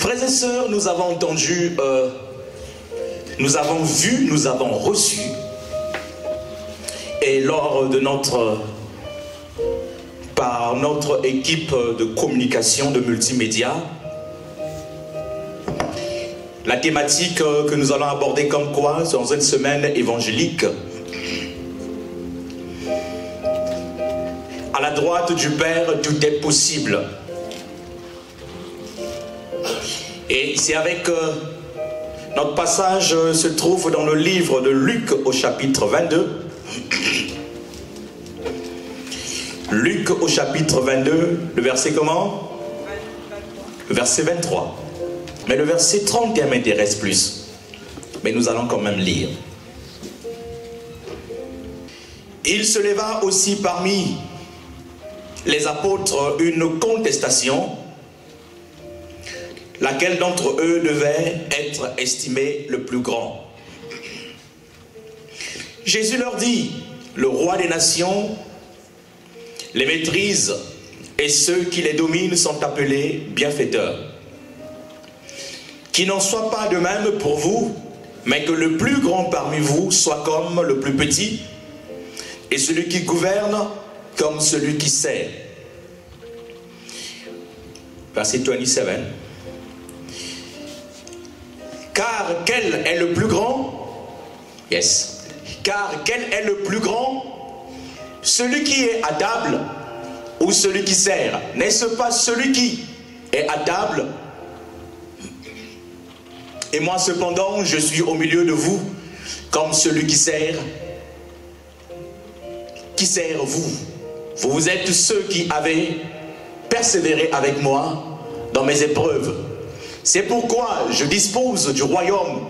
Frères et sœurs, nous avons entendu, nous avons vu, nous avons reçu, et lors de par notre équipe de communication, de multimédia, la thématique que nous allons aborder comme quoi, dans une semaine évangélique, à la droite du Père, tout est possible. Et c'est avec notre passage se trouve dans le livre de Luc au chapitre 22. Luc au chapitre 22, le verset comment? Le verset 23. Mais le verset 31 m'intéresse plus. Mais nous allons quand même lire. Il se leva aussi parmi les apôtres une contestation, laquelle d'entre eux devait être estimé le plus grand. Jésus leur dit, le roi des nations les maîtrise et ceux qui les dominent sont appelés bienfaiteurs. Qu'il n'en soit pas de même pour vous, mais que le plus grand parmi vous soit comme le plus petit, et celui qui gouverne comme celui qui sert. Verset 27. Car quel est le plus grand? Yes. Car quel est le plus grand? Celui qui est à table ou celui qui sert? N'est-ce pas celui qui est à table? Et moi cependant, je suis au milieu de vous comme celui qui sert. Qui sert vous? Vous êtes ceux qui avez persévéré avec moi dans mes épreuves. C'est pourquoi je dispose du royaume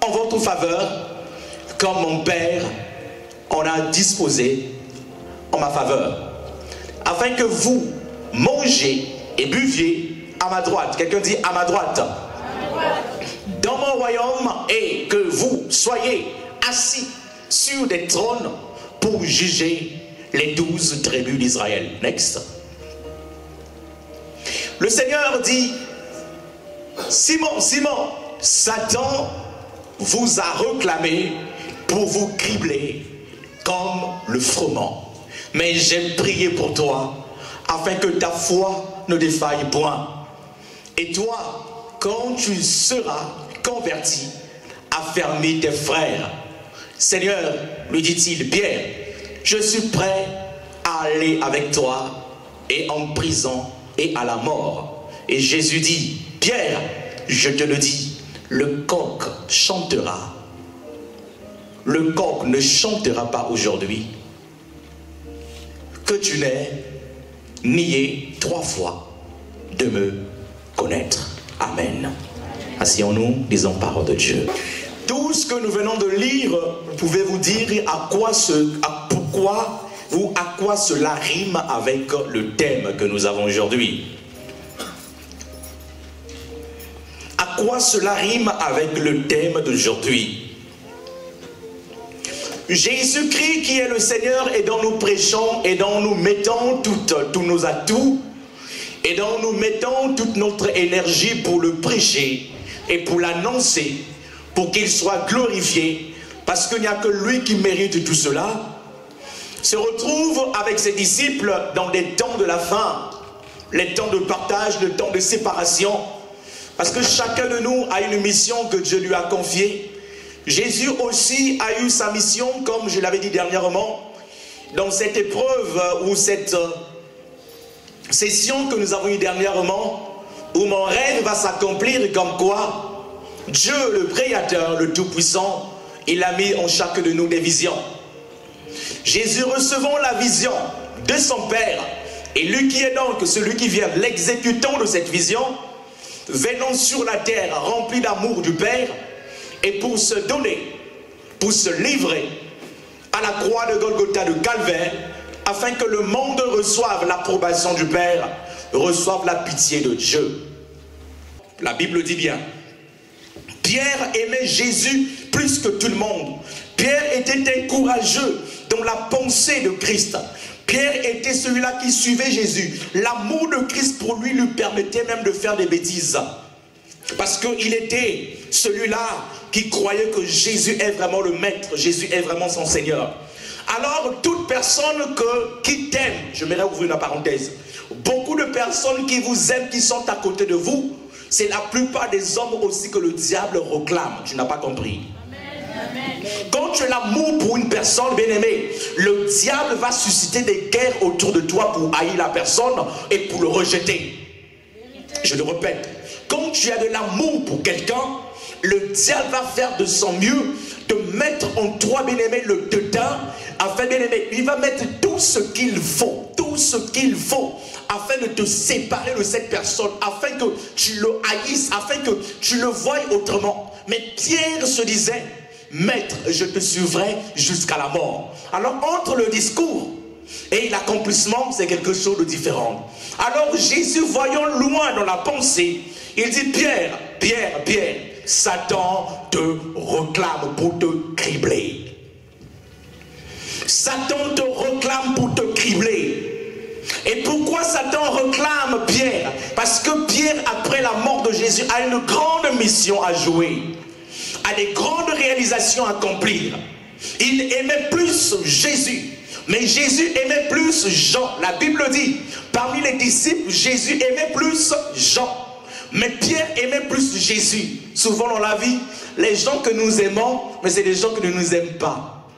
en votre faveur, comme mon Père en a disposé en ma faveur, afin que vous mangez et buviez à ma droite. Quelqu'un dit à ma droite. Dans mon royaume, et que vous soyez assis sur des trônes pour juger les 12 tribus d'Israël. Next. Le Seigneur dit, Simon, Simon, Satan vous a réclamé pour vous cribler comme le froment. Mais j'ai prié pour toi, afin que ta foi ne défaille point. Et toi, quand tu seras converti, affermis tes frères. Seigneur, lui dit-il, Pierre, je suis prêt à aller avec toi, et en prison et à la mort. Et Jésus dit, Pierre, je te le dis, le coq chantera. Le coq ne chantera pas aujourd'hui que tu n'aies nié 3 fois de me connaître. Amen. Asseyons-nous, lisons parole de Dieu. Tout ce que nous venons de lire, vous pouvez vous dire à quoi cela rime avec le thème que nous avons aujourd'hui. À quoi cela rime avec le thème d'aujourd'hui? Jésus-Christ qui est le Seigneur et dont nous prêchons et dont nous mettons tous nos atouts et dont nous mettons toute notre énergie pour le prêcher et pour l'annoncer, pour qu'il soit glorifié, parce qu'il n'y a que lui qui mérite tout cela, se retrouve avec ses disciples dans des temps de la fin, les temps de partage, le temps de séparation, parce que chacun de nous a une mission que Dieu lui a confiée. Jésus aussi a eu sa mission, comme je l'avais dit dernièrement, dans cette épreuve ou cette session que nous avons eue dernièrement, où mon rêve va s'accomplir comme quoi Dieu, le Créateur, le Tout-Puissant, il a mis en chacun de nous des visions. Jésus recevant la vision de son Père, et lui qui est donc celui qui vient l'exécutant de cette vision, venant sur la terre rempli d'amour du Père, et pour se donner, pour se livrer à la croix de Golgotha de Calvaire, afin que le monde reçoive l'approbation du Père, reçoive la pitié de Dieu. La Bible dit bien, Pierre aimait Jésus plus que tout le monde. Pierre était un courageux dans la pensée de Christ. Pierre était celui-là qui suivait Jésus. L'amour de Christ pour lui permettait même de faire des bêtises. Parce qu'il était celui-là qui croyait que Jésus est vraiment le maître, Jésus est vraiment son Seigneur. Alors, toute personne qui t'aime, je vais ouvrir une parenthèse, beaucoup de personnes qui vous aiment, qui sont à côté de vous, c'est la plupart des hommes aussi que le diable réclame. Tu n'as pas compris. Quand tu as l'amour pour une personne, bien-aimée, le diable va susciter des guerres autour de toi pour haïr la personne et pour le rejeter. Je le répète, quand tu as de l'amour pour quelqu'un, le diable va faire de son mieux de mettre en toi, bien-aimé, le dedans, afin, bien-aimé, il va mettre tout ce qu'il faut, afin de te séparer de cette personne, afin que tu le haïsses, afin que tu le voies autrement. Mais Pierre se disait, maître, je te suivrai jusqu'à la mort. Alors, entre le discours et l'accomplissement, c'est quelque chose de différent. Alors, Jésus, voyant loin dans la pensée, il dit, Pierre, Pierre, Pierre, Satan te réclame pour te cribler. Satan te réclame pour te cribler. Et pourquoi Satan réclame Pierre? Parce que Pierre, après la mort de Jésus, a une grande mission à jouer, a des grandes réalisations à accomplir. Il aimait plus Jésus, mais Jésus aimait plus Jean. La Bible dit, parmi les disciples, Jésus aimait plus Jean. Mais Pierre aimait plus Jésus. Souvent dans la vie, les gens que nous aimons, mais c'est des gens qui ne nous aiment pas.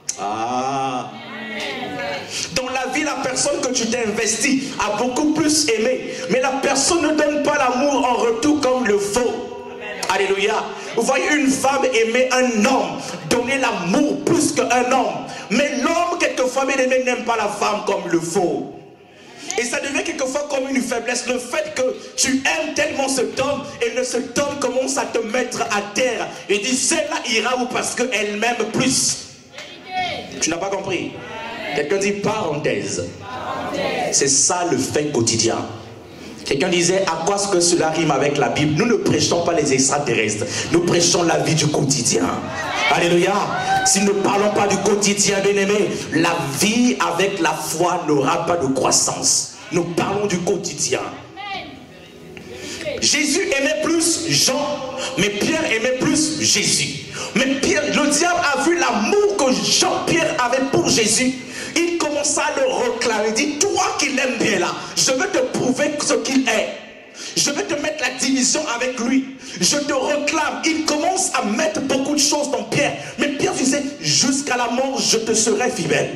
Dans la vie, la personne que tu t'es investi a beaucoup plus aimé. Mais la personne ne donne pas l'amour en retour comme le faut. Alléluia. Vous voyez une femme aimer un homme, donner l'amour plus qu'un homme. Mais l'homme, quelquefois, bien aimé, n'aime pas la femme comme le faut. Et ça devient quelquefois comme une faiblesse. Le fait que tu aimes tellement cet homme et cet homme commence à te mettre à terre. Et dit, celle-là ira où parce qu'elle m'aime plus. Tu n'as pas compris? Quelqu'un dit parenthèse. C'est ça le fait quotidien. Quelqu'un disait, à quoi est-ce que cela rime avec la Bible? Nous ne prêchons pas les extraterrestres. Nous prêchons la vie du quotidien. Alléluia. Si nous ne parlons pas du quotidien, bien-aimé, la vie avec la foi n'aura pas de croissance. Nous parlons du quotidien. Jésus aimait plus Jean, mais Pierre aimait plus Jésus. Mais Pierre, le diable a vu l'amour que Jean-Pierre avait pour Jésus. Il commença à le réclamer. Il dit, toi qui l'aimes bien là, je vais te prouver ce qu'il est. Je vais te mettre la division avec lui. Je te réclame. Il commence à mettre beaucoup de choses dans Pierre. Mais Pierre disait, jusqu'à la mort, je te serai fidèle.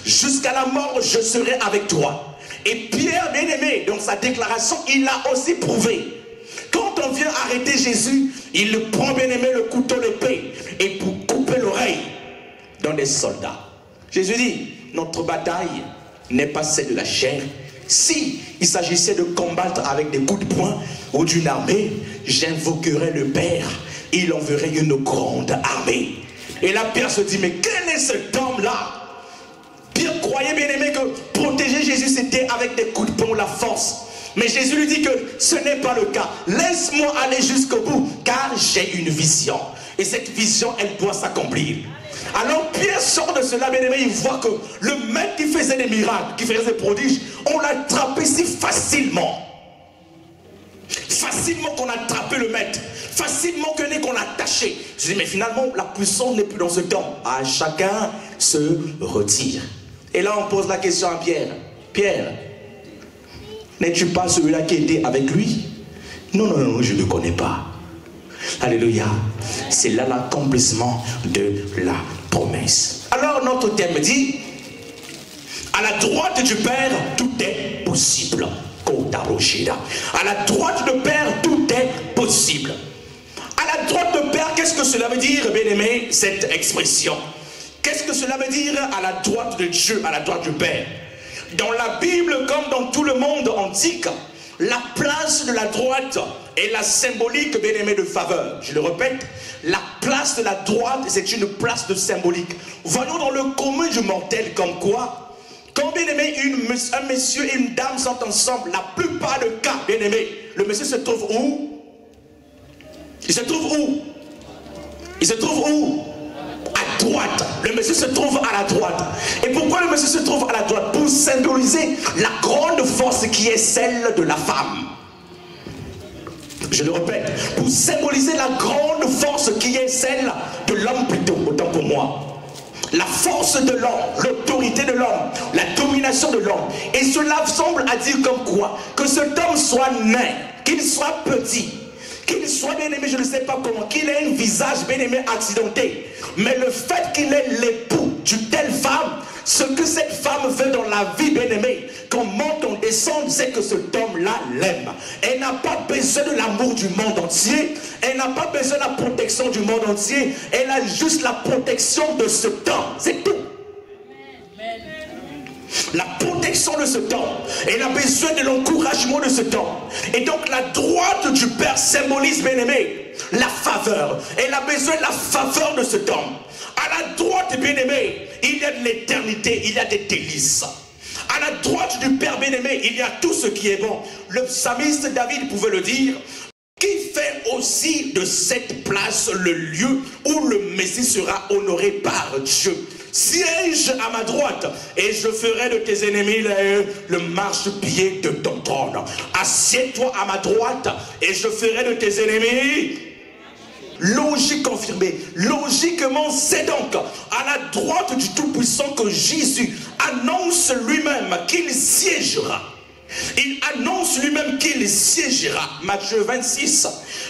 Jusqu'à la mort, je serai avec toi. Et Pierre, bien aimé, dans sa déclaration, il a aussi prouvé. Quand on vient arrêter Jésus, il prend, bien aimé, le couteau, l'épée, et pour couper l'oreille dans des soldats. Jésus dit, notre bataille n'est pas celle de la chair. Si il s'agissait de combattre avec des coups de poing ou d'une armée, j'invoquerai le Père, il enverrait une grande armée. Et là Pierre se dit, mais quel est cet homme-là? Pierre croyait, bien aimé, que protéger Jésus c'était avec des coups de poing ou la force. Mais Jésus lui dit que ce n'est pas le cas. Laisse-moi aller jusqu'au bout, car j'ai une vision. Et cette vision, elle doit s'accomplir. Alors Pierre sort de cela, bien aimé, il voit que le maître qui faisait des miracles, qui faisait des prodiges, on l'a attrapé si facilement. Facilement qu'on a attrapé le maître. Facilement qu'on l'a attaché. Je dis, mais finalement, la puissance n'est plus dans ce temps. Ah, chacun se retire. Et là, on pose la question à Pierre. Pierre, n'es-tu pas celui-là qui était avec lui? Non, non, non, je ne le connais pas. Alléluia. C'est là l'accomplissement de la promesse. Alors notre thème dit, à la droite du Père, tout est possible. À la droite du Père, tout est possible. À la droite du Père, qu'est-ce que cela veut dire, bien-aimé, cette expression? Qu'est-ce que cela veut dire à la droite de Dieu, à la droite du Père? Dans la Bible, comme dans tout le monde antique, la place de la droite est la symbolique, bien-aimé, de faveur. Je le répète, la place de la droite, c'est une place de symbolique. Voyons dans le commun du mortel comme quoi, quand, bien-aimé, un monsieur et une dame sont ensemble, la plupart des cas, bien-aimé, le monsieur se trouve où? Il se trouve où? Il se trouve où? À droite. Le Messie se trouve à la droite. Et pourquoi le Messie se trouve à la droite? Pour symboliser la grande force qui est celle de la femme. Je le répète, pour symboliser la grande force qui est celle de l'homme plutôt, autant pour moi. La force de l'homme, l'autorité de l'homme, la domination de l'homme. Et cela semble à dire comme quoi, que cet homme soit nain, qu'il soit petit, qu'il soit bien aimé, je ne sais pas comment, qu'il ait un visage bien aimé accidenté. Mais le fait qu'il est l'époux d'une telle femme, ce que cette femme veut dans la vie bien aimée, qu'on monte, on descend, c'est que cet homme-là l'aime. Elle n'a pas besoin de l'amour du monde entier. Elle n'a pas besoin de la protection du monde entier. Elle a juste la protection de ce temps. C'est tout. La protection de ce temps. Elle a besoin de l'encouragement de ce temps. Et donc la droite du Père symbolise, bien aimé, la faveur. Elle a besoin de la faveur de ce temps. À la droite, bien aimé, il y a de l'éternité, il y a des délices. À la droite du Père bien-aimé, il y a tout ce qui est bon. Le psalmiste David pouvait le dire, qui fait aussi de cette place le lieu où le Messie sera honoré par Dieu. Siège à ma droite et je ferai de tes ennemis le marchepied de ton trône. Assieds-toi à ma droite et je ferai de tes ennemis. Logique confirmée. Logiquement, c'est donc à la droite du Tout-Puissant que Jésus annonce lui-même qu'il siégera. Il annonce lui-même qu'il siégera. Matthieu 26,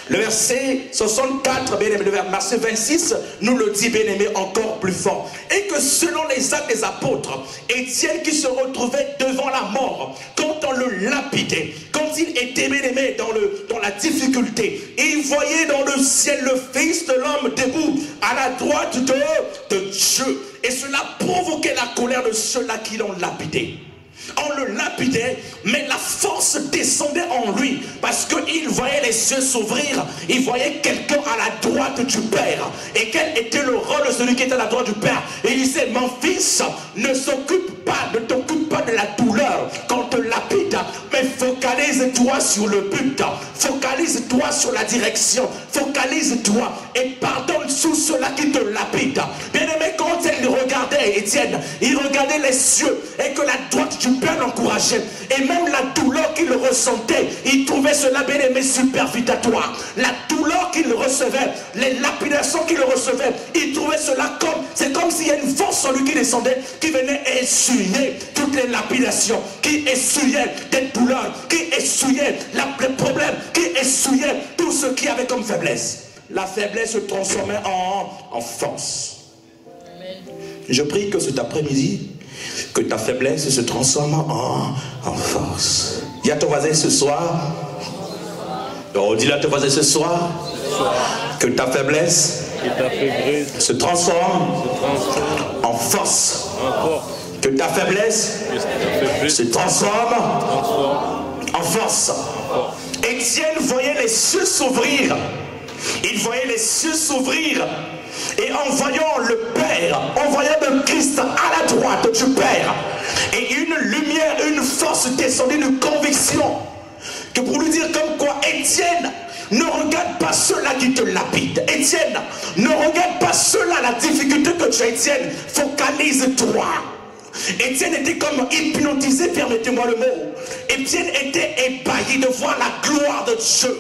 le verset 64, bien aimé, le verset 26 nous le dit, bien aimé, encore plus fort. Et que selon les actes des apôtres, Étienne qui se retrouvait devant la mort, quand on le lapidait, quand il était bien aimé dans la difficulté, il voyait dans le ciel le Fils de l'homme debout à la droite de Dieu. Et cela provoquait la colère de ceux-là qui l'ont lapidé. On le lapidait, mais la force descendait en lui parce qu'il voyait les cieux s'ouvrir. Il voyait quelqu'un à la droite du Père. Et quel était le rôle de celui qui était à la droite du Père? Et il disait, mon fils, ne t'occupe pas de la douleur quand on te lapide, mais focalise-toi sur le but, focalise-toi sur la direction, focalise-toi et pardonne tous ceux-là qui te lapident. Bien aimé, quand il regardait Étienne, il regardait les cieux et que la droite du Père l'encourageait. Et même la douleur qu'il ressentait, il trouvait cela, bien aimé, superfétatoire. La douleur qu'il recevait, les lapidations qu'il recevait, il trouvait cela comme, c'est comme s'il y a une force en lui qui descendait, qui venait essuyer toutes les lapidations, qui essuyait des douleurs, qui essuyait les problèmes, qui essuyait tout ce qui avait comme faiblesse. La faiblesse se transformait en force. Je prie que cet après-midi, que ta faiblesse se transforme en force. Dis à ton voisin ce soir. Oh, dis-le à ton voisin ce soir. Que ta faiblesse se transforme en force. Que ta faiblesse se transforme en force. Étienne voyait les cieux s'ouvrir. Il voyait les cieux s'ouvrir. Et en voyant le Père, en voyant le Christ à la droite du Père, et une lumière, une force descendue, une conviction, que pour lui dire comme quoi, Étienne, ne regarde pas ceux-là qui te lapident. Étienne, ne regarde pas ceux-là, la difficulté que tu as, Étienne, focalise-toi. Étienne était comme hypnotisé, permettez-moi le mot. Étienne était ébahi de voir la gloire de Dieu.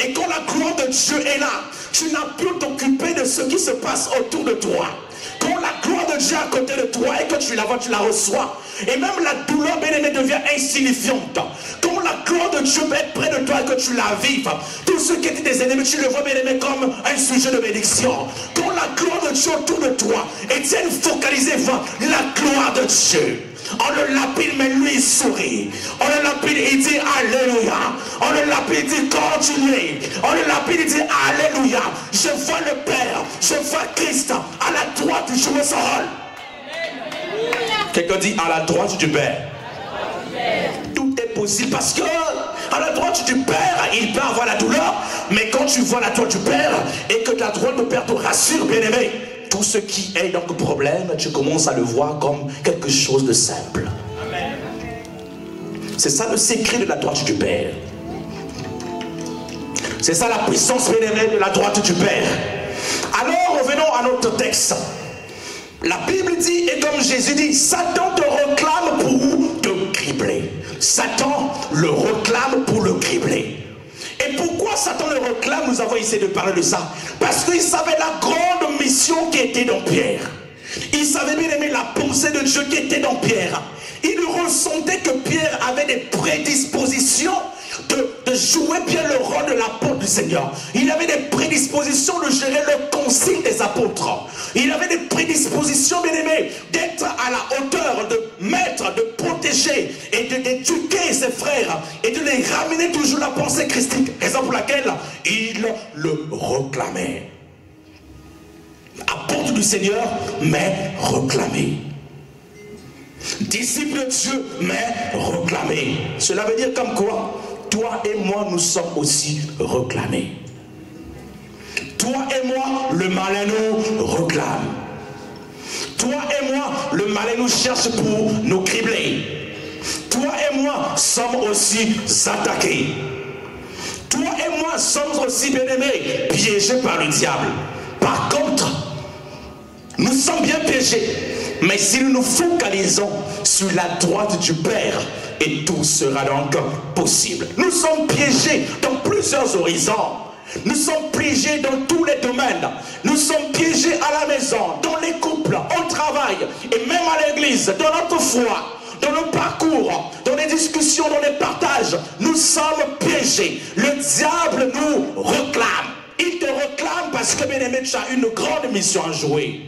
Et quand la gloire de Dieu est là, tu n'as plus t'occuper de ce qui se passe autour de toi. Quand la gloire de Dieu est à côté de toi et que tu la vois, tu la reçois. Et même la douleur, bien-aimée, devient insignifiante. Quand la gloire de Dieu est près de toi et que tu la vives, tous ceux qui étaient des ennemis, tu le vois, bien-aimé, comme un sujet de bénédiction. Quand la gloire de Dieu autour de toi, Étienne focalisé, voit la gloire de Dieu. On le lapide, mais lui il sourit. On le lapide, il dit Alléluia. On le lapide, il dit continuez. On le lapide, il dit Alléluia. Je vois le Père, je vois Christ à la droite jouer son rôle. Quelqu'un dit à la droite du Père. Tout est possible parce que à la droite du Père, il peut avoir la douleur. Mais quand tu vois la droite du Père et que la droite du Père te rassure, bien aimé, tout ce qui est donc problème, tu commences à le voir comme quelque chose de simple. C'est ça le secret de la droite du Père. C'est ça la puissance, bien-aimée, de la droite du Père. Alors revenons à notre texte. La Bible dit, et comme Jésus dit, Satan te réclame pour te cribler. Satan le réclame pour le cribler. Et pourquoi Satan le réclame? Nous avons essayé de parler de ça. Parce qu'il savait la grande mission qui était dans Pierre. Il savait bien aimer la pensée de Dieu qui était dans Pierre. Il ressentait que Pierre avait des prédispositions de jouer bien le rôle de l'apôtre du Seigneur. Il avait des prédispositions de gérer le concile des apôtres. Il avait des prédispositions, bien aimé, d'être à la hauteur, de mettre, de protéger et d'éduquer ses frères et de les ramener toujours à la pensée christique. Raison pour laquelle il le réclamait. Apôtre du Seigneur, mais réclamé. Disciple de Dieu, mais réclamé. Cela veut dire comme quoi? Toi et moi, nous sommes aussi réclamés. Toi et moi, le malin nous réclame. Toi et moi, le malin nous cherche pour nous cribler. Toi et moi sommes aussi attaqués. Toi et moi sommes aussi, bien-aimés, piégés par le diable. Par contre, nous sommes bien piégés. Mais si nous nous focalisons sur la droite du Père, et tout sera donc possible. Nous sommes piégés dans plusieurs horizons. Nous sommes piégés dans tous les domaines. Nous sommes piégés à la maison, dans les couples, au travail, et même à l'église, dans notre foi, dans le parcours, dans les discussions, dans les partages. Nous sommes piégés. Le diable nous réclame. Il te réclame parce que, bien-aimé, tu as une grande mission à jouer.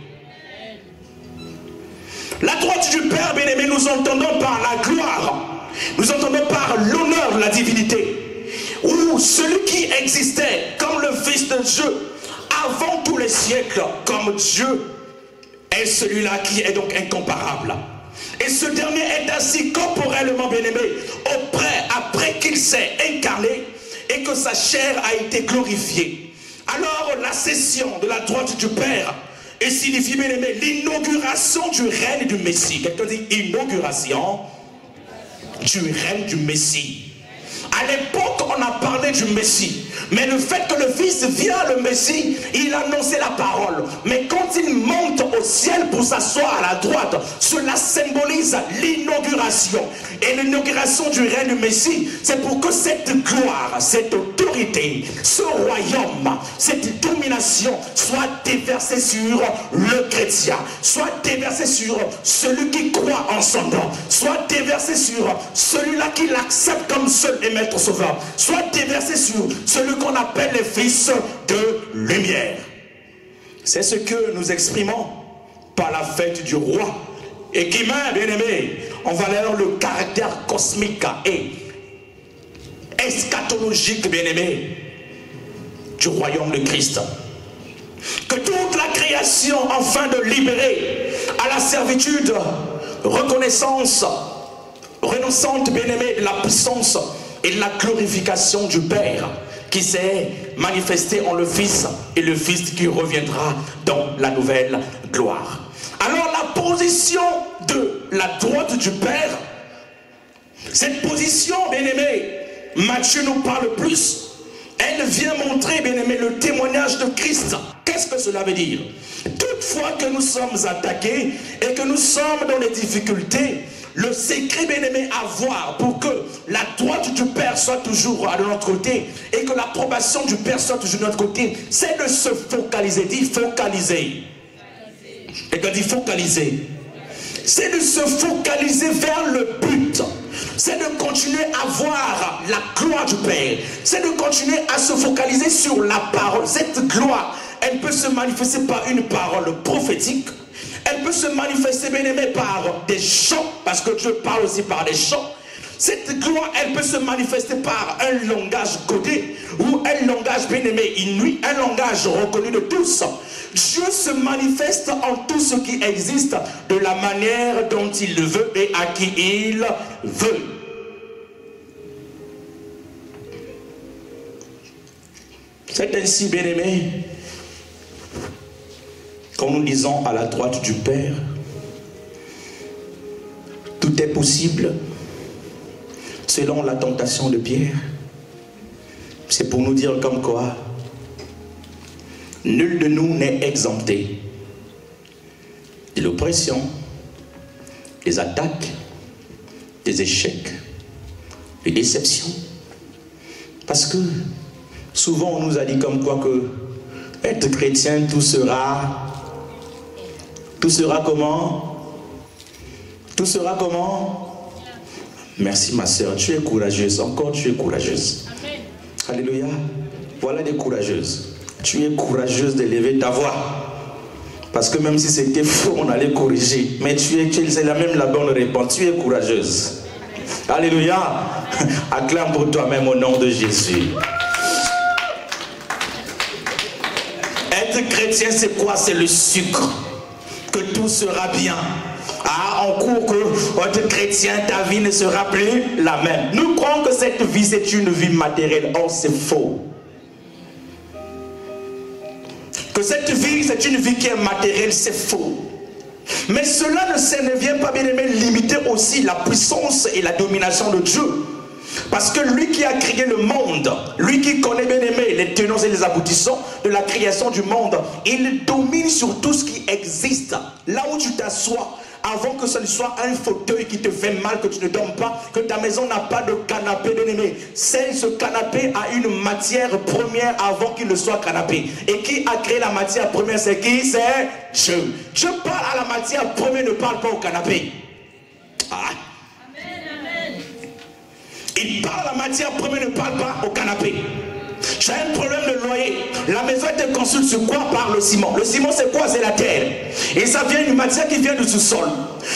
La droite du Père, bien-aimé, nous entendons par la gloire. Nous entendons par l'honneur de la divinité. Ou celui qui existait comme le Fils de Dieu avant tous les siècles, comme Dieu, est celui-là qui est donc incomparable. Et ce dernier est ainsi corporellement, bien-aimé, après qu'il s'est incarné et que sa chair a été glorifiée. Alors la cession de la droite du Père et signifie, bien aimé, l'inauguration du règne du Messie. Quelqu'un dit inauguration du règne du Messie. À l'époque, on a parlé du Messie. Mais le fait que le Fils vient, le Messie, il annonçait la parole. Mais quand il monte au ciel pour s'asseoir à la droite, cela symbolise l'inauguration. Et l'inauguration du règne du Messie, c'est pour que cette gloire, cette autorité, ce royaume, cette domination soit déversée sur le chrétien, soit déversée sur celui qui croit en son nom, soit déversée sur celui-là qui l'accepte comme seul et maître sauveur, soit déversée sur celui qu'on appelle les fils de lumière. C'est ce que nous exprimons par la fête du roi et qui met, bien aimé, en valeur le caractère cosmique et eschatologique, bien aimé, du royaume de Christ. Que toute la création, afin de libérer à la servitude, reconnaissance, renonçante, bien aimé, de la puissance et de la glorification du Père qui s'est manifesté en le Fils et le Fils qui reviendra dans la nouvelle gloire. Alors la position de la droite du Père, cette position, bien aimé, Matthieu nous parle plus. Elle vient montrer, bien aimé, le témoignage de Christ. Qu'est-ce que cela veut dire? Toutefois que nous sommes attaqués et que nous sommes dans les difficultés, le secret, bien aimé, à voir pour que la droite du Père soit toujours de notre côté et que l'approbation du Père soit toujours de notre côté, c'est de se focaliser. Dit focaliser. Et quand dit focaliser, c'est de se focaliser vers le but. C'est de continuer à voir la gloire du Père. C'est de continuer à se focaliser sur la parole. Cette gloire, elle peut se manifester par une parole prophétique. Elle peut se manifester, bien aimé, par des chants, parce que Dieu parle aussi par des chants. Cette gloire, elle peut se manifester par un langage codé, ou un langage, bien aimé, inouï, un langage reconnu de tous. Dieu se manifeste en tout ce qui existe de la manière dont il le veut et à qui il veut. C'est ainsi, bien aimé, quand nous disons à la droite du Père, tout est possible selon la tentation de Pierre. C'est pour nous dire comme quoi nul de nous n'est exempté de l'oppression, des attaques, des échecs, des déceptions. Parce que souvent on nous a dit comme quoi que être chrétien, tout sera comment? Tout sera comment? Merci ma soeur, tu es courageuse, encore tu es courageuse. Amen. Alléluia. Voilà des courageuses. Tu es courageuse d'élever ta voix. Parce que même si c'était faux, on allait corriger. Mais c'est même la bonne réponse. Tu es courageuse. Alléluia. Acclame pour toi-même au nom de Jésus. Être chrétien, c'est quoi? C'est le sucre. Que tout sera bien. Ah, on court que être chrétien, ta vie ne sera plus la même. Nous croyons que cette vie, c'est une vie matérielle. Or, c'est faux. Que cette vie, c'est une vie qui est matérielle, c'est faux. Mais cela ne vient pas, bien aimé, limiter aussi la puissance et la domination de Dieu. Parce que lui qui a créé le monde, lui qui connaît, bien aimé, les tenants et les aboutissants de la création du monde, il domine sur tout ce qui existe. Là où tu t'assois, avant que ce ne soit un fauteuil qui te fait mal, que tu ne dormes pas, que ta maison n'a pas de canapé, bien aimé. Ce canapé a une matière première avant qu'il ne soit canapé. Et qui a créé la matière première, c'est qui? C'est Dieu. Dieu parle à la matière première, ne parle pas au canapé. Ah. Il parle à la matière première, ne parle pas au canapé. J'ai un problème de loyer. La maison était construite sur quoi? Par le ciment. Le ciment, c'est quoi? C'est la terre. Et ça vient d'une matière qui vient du sous-sol.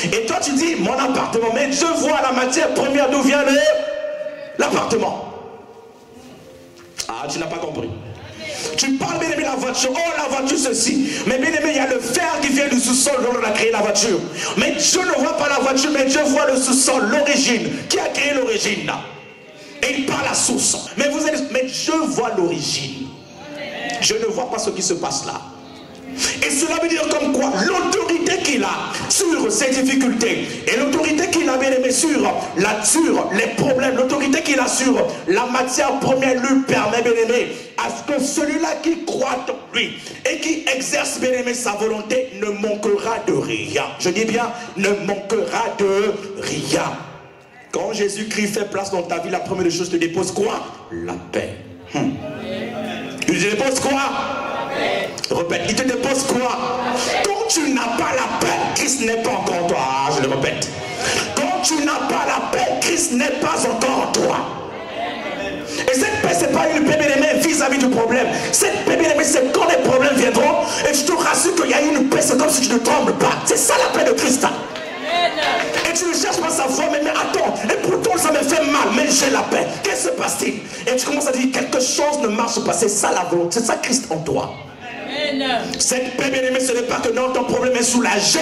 Et toi, tu dis, mon appartement. Mais je vois la matière première d'où vient l'appartement. Ah, tu n'as pas compris. Tu parles, bien aimé, la voiture. Oh, la voiture, ceci. Mais bien aimé, il y a le fer qui vient du sous-sol dont on a créé la voiture. Mais Dieu ne voit pas la voiture, mais Dieu voit le sous-sol, l'origine. Qui a créé l'origine là? Et il parle à source. Mais vous allez, mais Dieu voit l'origine. Je ne vois pas ce qui se passe là. Et cela veut dire comme quoi l'autorité qu'il a sur ces difficultés et l'autorité qu'il a, bien aimé, sur les problèmes, l'autorité qu'il a sur la matière première lui permet, bien aimé, à ce que celui-là qui croit en lui et qui exerce, bien aimé, sa volonté ne manquera de rien. Je dis bien, ne manquera de rien. Quand Jésus-Christ fait place dans ta vie, la première des choses te dépose quoi? La paix. Il te dépose quoi? Répète, il te dépose quoi? Quand tu n'as pas la paix, Christ n'est pas encore en toi. Ah, je le répète. Quand tu n'as pas la paix, Christ n'est pas encore en toi. Et cette paix, ce n'est pas une paix, bien aimée, vis-à-vis du problème. Cette paix, bien aimée, c'est quand les problèmes viendront et tu te rassures qu'il y a une paix, c'est comme si tu ne trembles pas. C'est ça la paix de Christ. Et tu ne cherches pas sa foi, mais attends, et pourtant ça me fait mal, mais j'ai la paix. Qu'est-ce qui se passe-t-il? Et tu commences à dire quelque chose ne marche pas. C'est ça la volonté, c'est ça Christ en toi. Cette paix, bien aimée, ce n'est pas que non, ton problème est soulagé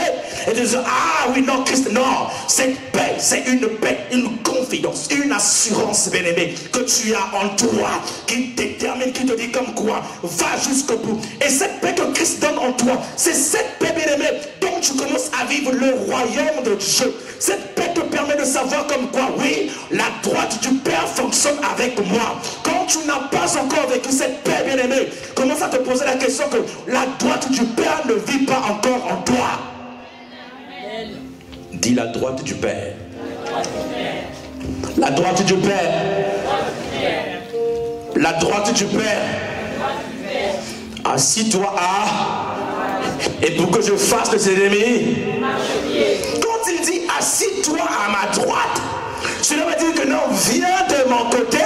et tu dis, ah oui, non, Christ, non. Cette paix, c'est une paix, une confidence, une assurance, bien aimée, que tu as en toi, qui détermine, qui te dit comme quoi, va jusqu'au bout. Et cette paix que Christ donne en toi, c'est cette paix, bien aimée, dont tu commences à vivre le royaume de Dieu. Cette paix te permet de savoir comme quoi, oui, la droite du Père fonctionne avec moi. Quand tu n'as pas encore vécu cette paix, bien aimée, commence à te poser la question que la droite du Père ne vit pas encore en toi. Dis la droite du Père. La droite du Père. La droite du Père. Assis-toi à... Et pour que je fasse de ses ennemis. Quand il dit assis-toi à ma droite, cela veut dire que non, viens de mon côté.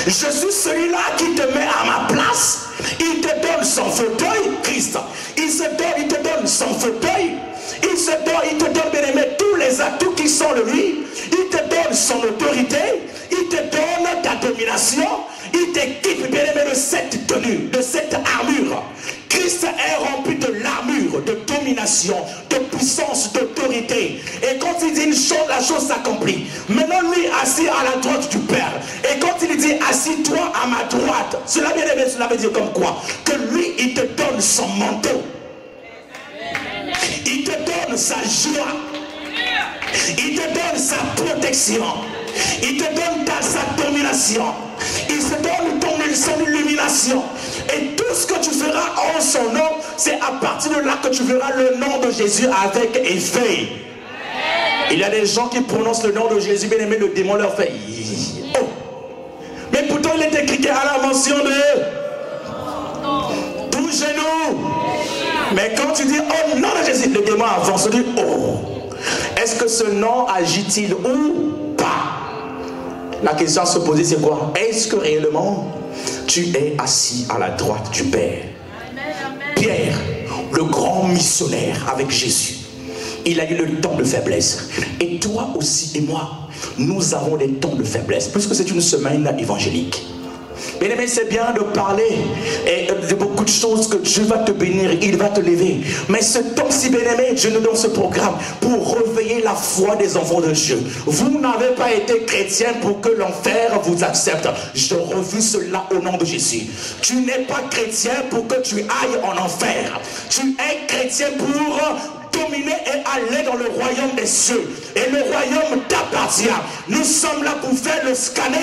Je suis celui-là qui te met à ma place. Il te donne son fauteuil, Christ. Il te donne son fauteuil. Il te donne, bien aimé, tous les atouts qui sont de lui. Il te donne son autorité. Il te donne ta domination. Il t'équipe, bien aimé, de cette tenue, de cette armure. Christ est rempli de l'armure, de domination, de puissance, d'autorité. Et quand il dit une chose, la chose s'accomplit. Maintenant, lui, assis à la droite du Père. Et quand il dit, assis-toi à ma droite, cela, bien aimé, cela veut dire comme quoi? Que lui, il te donne son manteau. Il te donne sa joie. Il te donne sa protection. Il te donne sa domination. Il te donne son illumination. Et tout ce que tu feras en son nom c'est à partir de là que tu verras le nom de Jésus avec effet. Il y a des gens qui prononcent le nom de Jésus, bien aimé, le démon leur fait. Oh. Mais pourtant il est écrit à la mention de tout genou. Mais quand tu dis oh nom de Jésus, le démon avance, dit oh. Est-ce que ce nom agit-il ou pas? La question à se poser c'est quoi? Est-ce que réellement tu es assis à la droite du Père? Pierre, le grand missionnaire avec Jésus, il a eu le temps de faiblesse. Et toi aussi et moi, nous avons des temps de faiblesse. Puisque c'est une semaine évangélique. Bien aimé, c'est bien de parler et de beaucoup de choses que Dieu va te bénir, il va te lever. Mais ce temps-ci, bien aimé, Dieu nous donne ce programme pour réveiller la foi des enfants de Dieu. Vous n'avez pas été chrétien pour que l'enfer vous accepte. Je refuse cela au nom de Jésus. Tu n'es pas chrétien pour que tu ailles en enfer. Tu es chrétien pour dominer et aller dans le royaume des cieux. Et le royaume t'appartient. Nous sommes là pour faire le scanner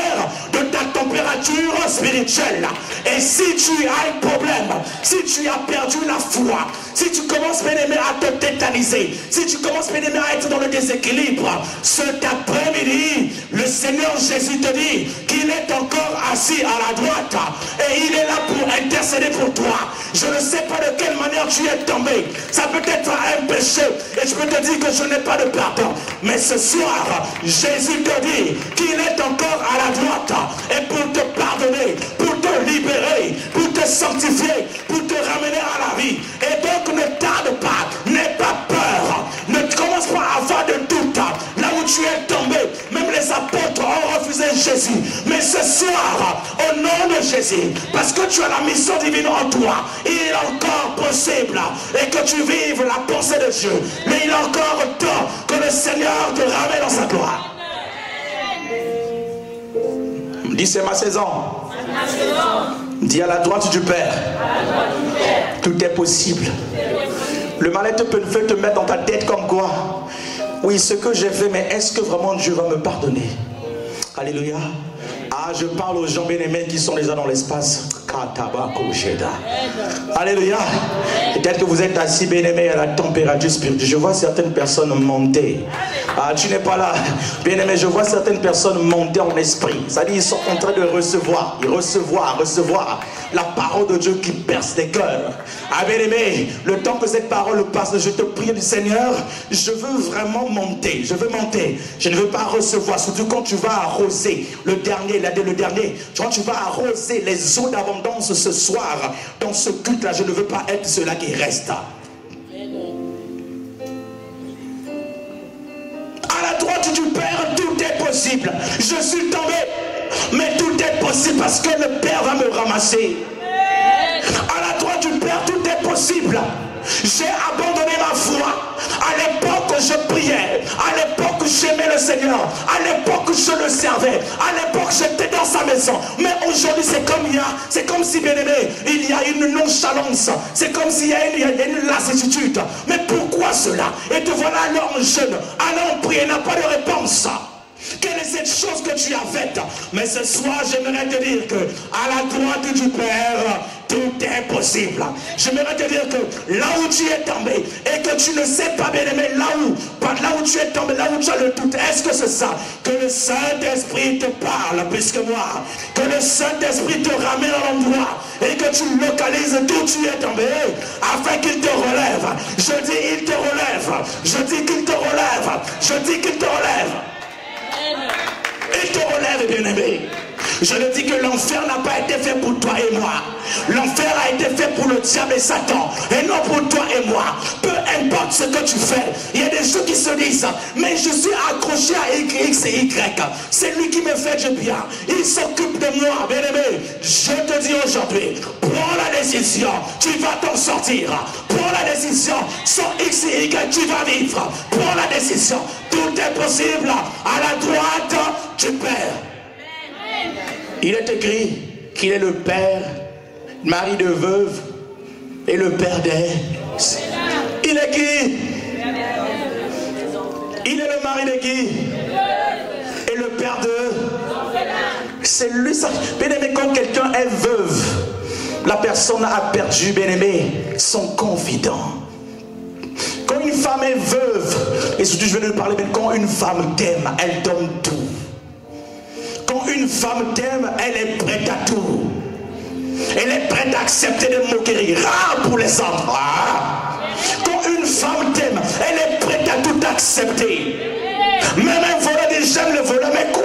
de ta température spirituelle. Et si tu as un problème, si tu as perdu la foi, si tu commences bien aimé à te tétaniser, si tu commences bien aimé à être dans le déséquilibre, cet après-midi, le Seigneur Jésus te dit qu'il est encore assis à la droite et il est là pour intercéder pour toi. Je ne sais pas de quelle manière tu es tombé. Ça peut être un péché et je peux te dire que je n'ai pas de pardon. Mais ce soir, Jésus te dit qu'il est encore à la droite et pour te pardonner, pour te libérer, pour te sanctifier, pour te ramener à la vie. Et donc ne tarde pas, n'aie pas peur, ne commence pas à avoir de doute. Là où tu es tombé, même les apôtres ont refusé Jésus. Mais ce soir, au nom de Jésus, parce que tu as la mission divine en toi, il est encore possible et que tu vives la pensée de Dieu. Mais il est encore temps que le Seigneur te ramène dans sa gloire. Dis c'est ma saison. Dis à la droite du Père. Tout est possible. Le mal-être peut te mettre dans ta tête comme quoi? Oui, ce que j'ai fait, mais est-ce que vraiment Dieu va me pardonner? Alléluia. Ah, je parle aux gens bien-aimés qui sont déjà dans l'espace. Alléluia. Peut-être que vous êtes assis bien-aimés à la température spirituelle. Je vois certaines personnes monter. Ah, tu n'es pas là. Bien-aimé, je vois certaines personnes monter en esprit. C'est-à-dire ils sont en train de recevoir la parole de Dieu qui perce les cœurs. Ah, bien-aimé, le temps que cette parole passe, je te prie du Seigneur, je veux vraiment monter. Je veux monter. Je ne veux pas recevoir. Surtout quand tu vas arroser le dernier, quand tu vas arroser les eaux d'abondance ce soir, dans ce culte-là, je ne veux pas être cela qui reste. À la droite du Père, tout est possible. Je suis tombé, mais tout est possible parce que le Père va me ramasser. À la droite du Père, tout est possible. J'ai abandonné ma foi. À l'époque, je priais. À l'époque, j'aimais le Seigneur. À l'époque, je le servais. À l'époque, j'étais dans sa maison. Mais aujourd'hui, c'est comme si, bien aimé, il y a une nonchalance. C'est comme s'il y a une lassitude. Mais pourquoi cela? Et te voilà alors jeune, allant prier, n'a pas de réponse. Quelle est cette chose que tu as faite? Mais ce soir, j'aimerais te dire que à la droite du Père, tout est possible. J'aimerais te dire que là où tu es tombé et que tu ne sais pas bien aimer, là où tu es tombé, là où tu as le doute, est-ce que c'est ça? Que le Saint-Esprit te parle plus que moi. Que le Saint-Esprit te ramène à l'endroit et que tu localises d'où tu es tombé afin qu'il te relève. Je dis il te relève. Je dis qu'il te relève. Je dis qu'il te relève. Il te relève, bien-aimé. Je le dis que l'enfer n'a pas été fait pour toi et moi. L'enfer a été fait pour le diable et Satan, et non pour toi et moi. Peu importe ce que tu fais, il y a des gens qui se disent, mais je suis accroché à X et Y. C'est lui qui me fait du bien. Il s'occupe de moi, bien-aimé. Je te dis aujourd'hui, prends la décision, tu vas t'en sortir. Prends la décision, sans X et Y, tu vas vivre. Prends la décision, tout est possible à la droite du Père. Il est écrit qu'il est le père, mari de veuve et le père des... Il est qui? Il est le mari de qui? Et le père de... C'est lui ça. Bien aimé, quand quelqu'un est veuve, la personne a perdu, bien-aimé, son confident. Quand une femme est veuve, et surtout je vais lui parler, quand une femme t'aime, elle donne tout. Quand une femme t'aime, elle est prête à tout. Elle est prête à accepter des moqueries, rare pour les hommes. Quand une femme t'aime, elle est prête à tout accepter. Même un voleur dit j'aime le voleur, mais quoi?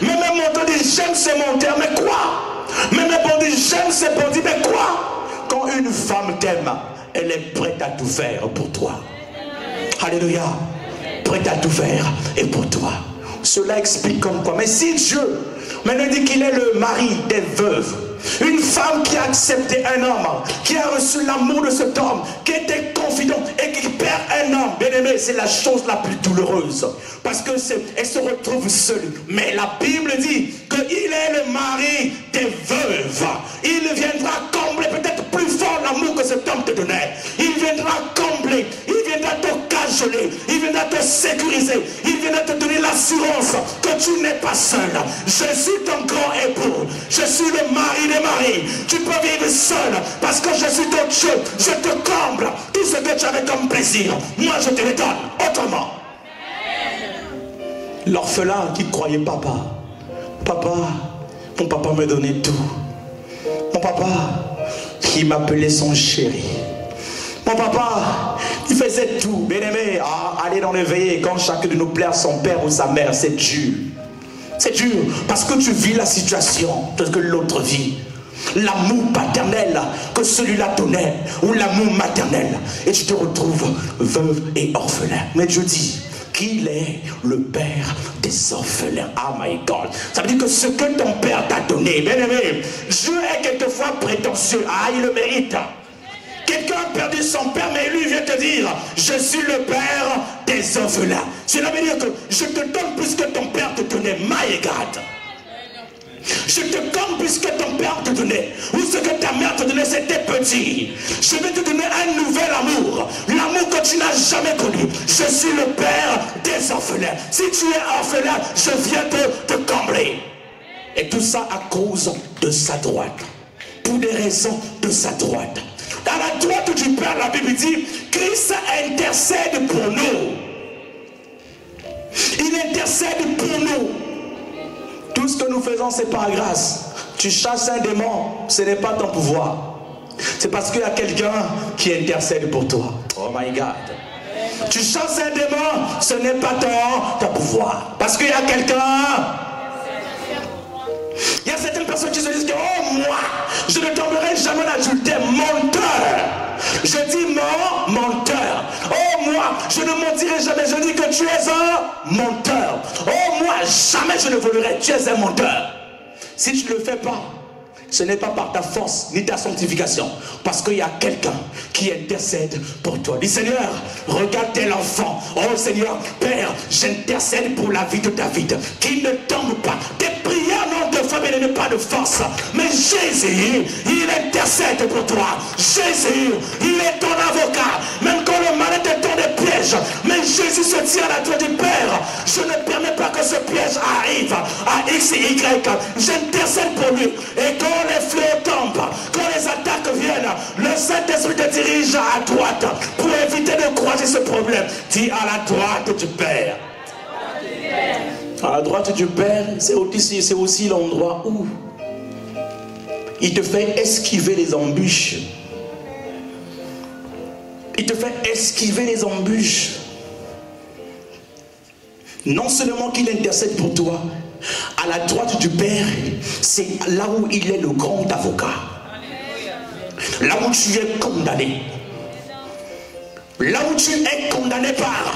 Même un menteur dit j'aime ce menteur, mais quoi? Même un bandit dit j'aime ce bandit, mais quoi? Quand une femme t'aime, elle est prête à tout faire pour toi. Alléluia. Prête à tout faire et pour toi. Cela explique comme quoi. Mais si Dieu maintenant dit qu'il est le mari des veuves, une femme qui a accepté un homme, qui a reçu l'amour de cet homme, qui était confident et qui perd un homme, bien aimé, c'est la chose la plus douloureuse. Parce que elle se retrouve seule. Mais la Bible dit qu'il est le mari des veuves. Il viendra combler peut-être plus fort l'amour que cet homme te donnait. Il viendra combler, il viendra te cajoler, il viendra te sécuriser, il viendra te donner l'assurance que tu n'es pas seul. Je suis ton grand époux, je suis le mari des maris. Tu peux vivre seul parce que je suis ton Dieu. Je te comble tout ce que tu avais comme plaisir. Moi je te le donne autrement. L'orphelin qui croyait papa, mon papa me donnait tout. Mon papa, il m'appelait son chéri. Mon papa, il faisait tout. Bien aimé, aller dans les veillées quand chacun de nous plaire son père ou sa mère, c'est dur. C'est dur parce que tu vis la situation de ce que l'autre vit. L'amour paternel que celui-là donnait ou l'amour maternel. Et tu te retrouves veuve et orphelin. Mais Dieu dit qu'il est le père des orphelins. Oh my God. Ça veut dire que ce que ton père t'a donné, bien aimé, Dieu est quelquefois prétentieux. Il le mérite. Quelqu'un a perdu son père, mais lui vient te dire je suis le père des orphelins. Cela veut dire que je te donne plus que ton père te donnait. My God. Je te donne plus que ton père te donnait. Ou ce que ta mère te donnait, c'était petit. Je vais te donner un nouvel amour. L'amour que tu n'as jamais connu. Je suis le père des orphelins. Si tu es orphelin, je viens te combler. Et tout ça à cause de sa droite. Pour des raisons de sa droite. Dans la droite du Père, la Bible dit, Christ intercède pour nous. Il intercède pour nous. Tout ce que nous faisons, c'est par grâce. Tu chasses un démon, ce n'est pas ton pouvoir. C'est parce qu'il y a quelqu'un qui intercède pour toi. Oh my God. Tu chasses un démon, ce n'est pas ton pouvoir. Parce qu'il y a quelqu'un. Il y a certaines personnes qui se disent que, oh moi, je ne tomberai jamais d'adultère. Menteur. Je dis menteur. Oh moi, je ne mentirai jamais. Je dis que tu es un menteur. Oh moi, jamais je ne volerai. Tu es un menteur. Si tu ne le fais pas, ce n'est pas par ta force ni ta sanctification. Parce qu'il y a quelqu'un qui intercède pour toi. Dis Seigneur, regarde tel enfant. Oh Seigneur, Père, j'intercède pour la vie de David. Qu'il ne tombe pas. Des prières non de femme, il n'est pas de force. Mais Jésus, il intercède pour toi. Jésus, il est ton avocat. Même quand le malin te tend des pièges. Mais Jésus se tient à la droite du Père. Je ne permets pas que ce piège arrive à X et Y. J'intercède pour lui. Et quand les fléaux tombent, quand les attaques viennent, le Saint-Esprit te dirige à droite pour éviter de croiser ce problème. Dis à la droite du Père. À la droite du Père, c'est aussi l'endroit où il te fait esquiver les embûches. Il te fait esquiver les embûches. Non seulement qu'il intercède pour toi, à la droite du Père, c'est là où il est le grand avocat. Là où tu es condamné. Là où tu es condamné par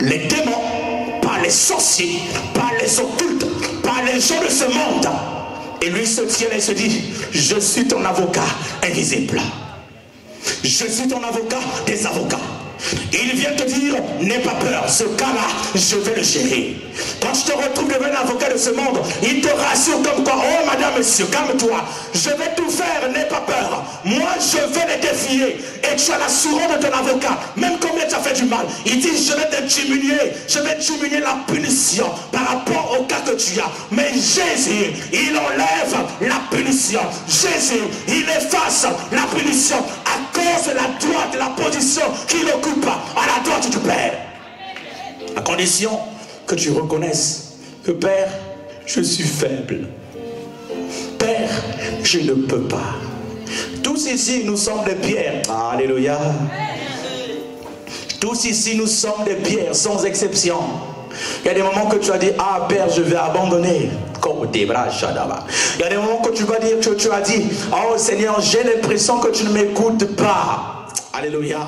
les démons, par les sorciers, par les occultes, par les gens de ce monde. Et lui se tient et se dit, je suis ton avocat invisible. Je suis ton avocat des avocats. Il vient te dire, n'aie pas peur, ce cas-là, je vais le gérer. Quand tu te retrouves devant un avocat de ce monde, il te rassure comme quoi, oh madame, monsieur, calme-toi, je vais tout faire, n'aie pas peur. Moi, je vais les défier. Et tu as l'assurance de ton avocat, même combien tu as fait du mal. Il dit, je vais diminuer la punition par rapport au cas que tu as. Mais Jésus, il enlève la punition. Jésus, il efface la punition à cause de la droite, de la position qu'il occupe à la droite du Père. À condition que tu reconnaisses que Père, je suis faible. Père, je ne peux pas. Tous ici, nous sommes des pierres. Alléluia. Tous ici, nous sommes des pierres, sans exception. Il y a des moments que tu as dit, ah Père, je vais abandonner. Il y a des moments que tu vas dire, que tu as dit, oh Seigneur, j'ai l'impression que tu ne m'écoutes pas. Alléluia.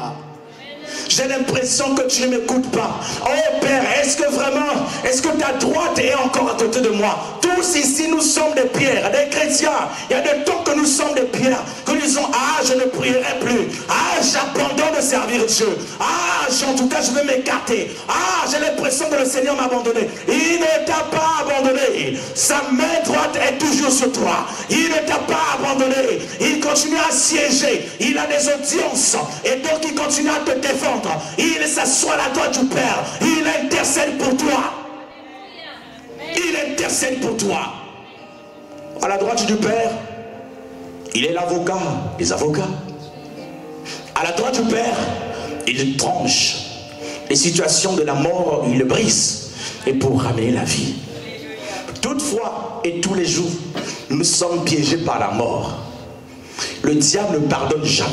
J'ai l'impression que tu ne m'écoutes pas. Oh Père, est-ce que ta droite est encore à côté de moi? Tous ici, nous sommes des pierres, des chrétiens. Il y a des temps que nous sommes des pierres, que nous disons, ah, je ne prierai plus. Ah, j'abandonne de servir Dieu. Ah, en tout cas, je vais m'écarter. Ah, j'ai l'impression que le Seigneur m'a abandonné. Il ne t'a pas abandonné. Sa main droite est toujours sur toi. Il ne t'a pas abandonné. Il continue à siéger. Il a des audiences. Et donc, il continue à te défendre. Il s'assoit à la droite du Père. Il intercède pour toi. Il intercède pour toi. À la droite du Père, il est l'avocat des avocats. À la droite du Père, il tranche les situations de la mort, il le brise, et pour ramener la vie. Toutefois et tous les jours, nous sommes piégés par la mort. Le diable ne pardonne jamais.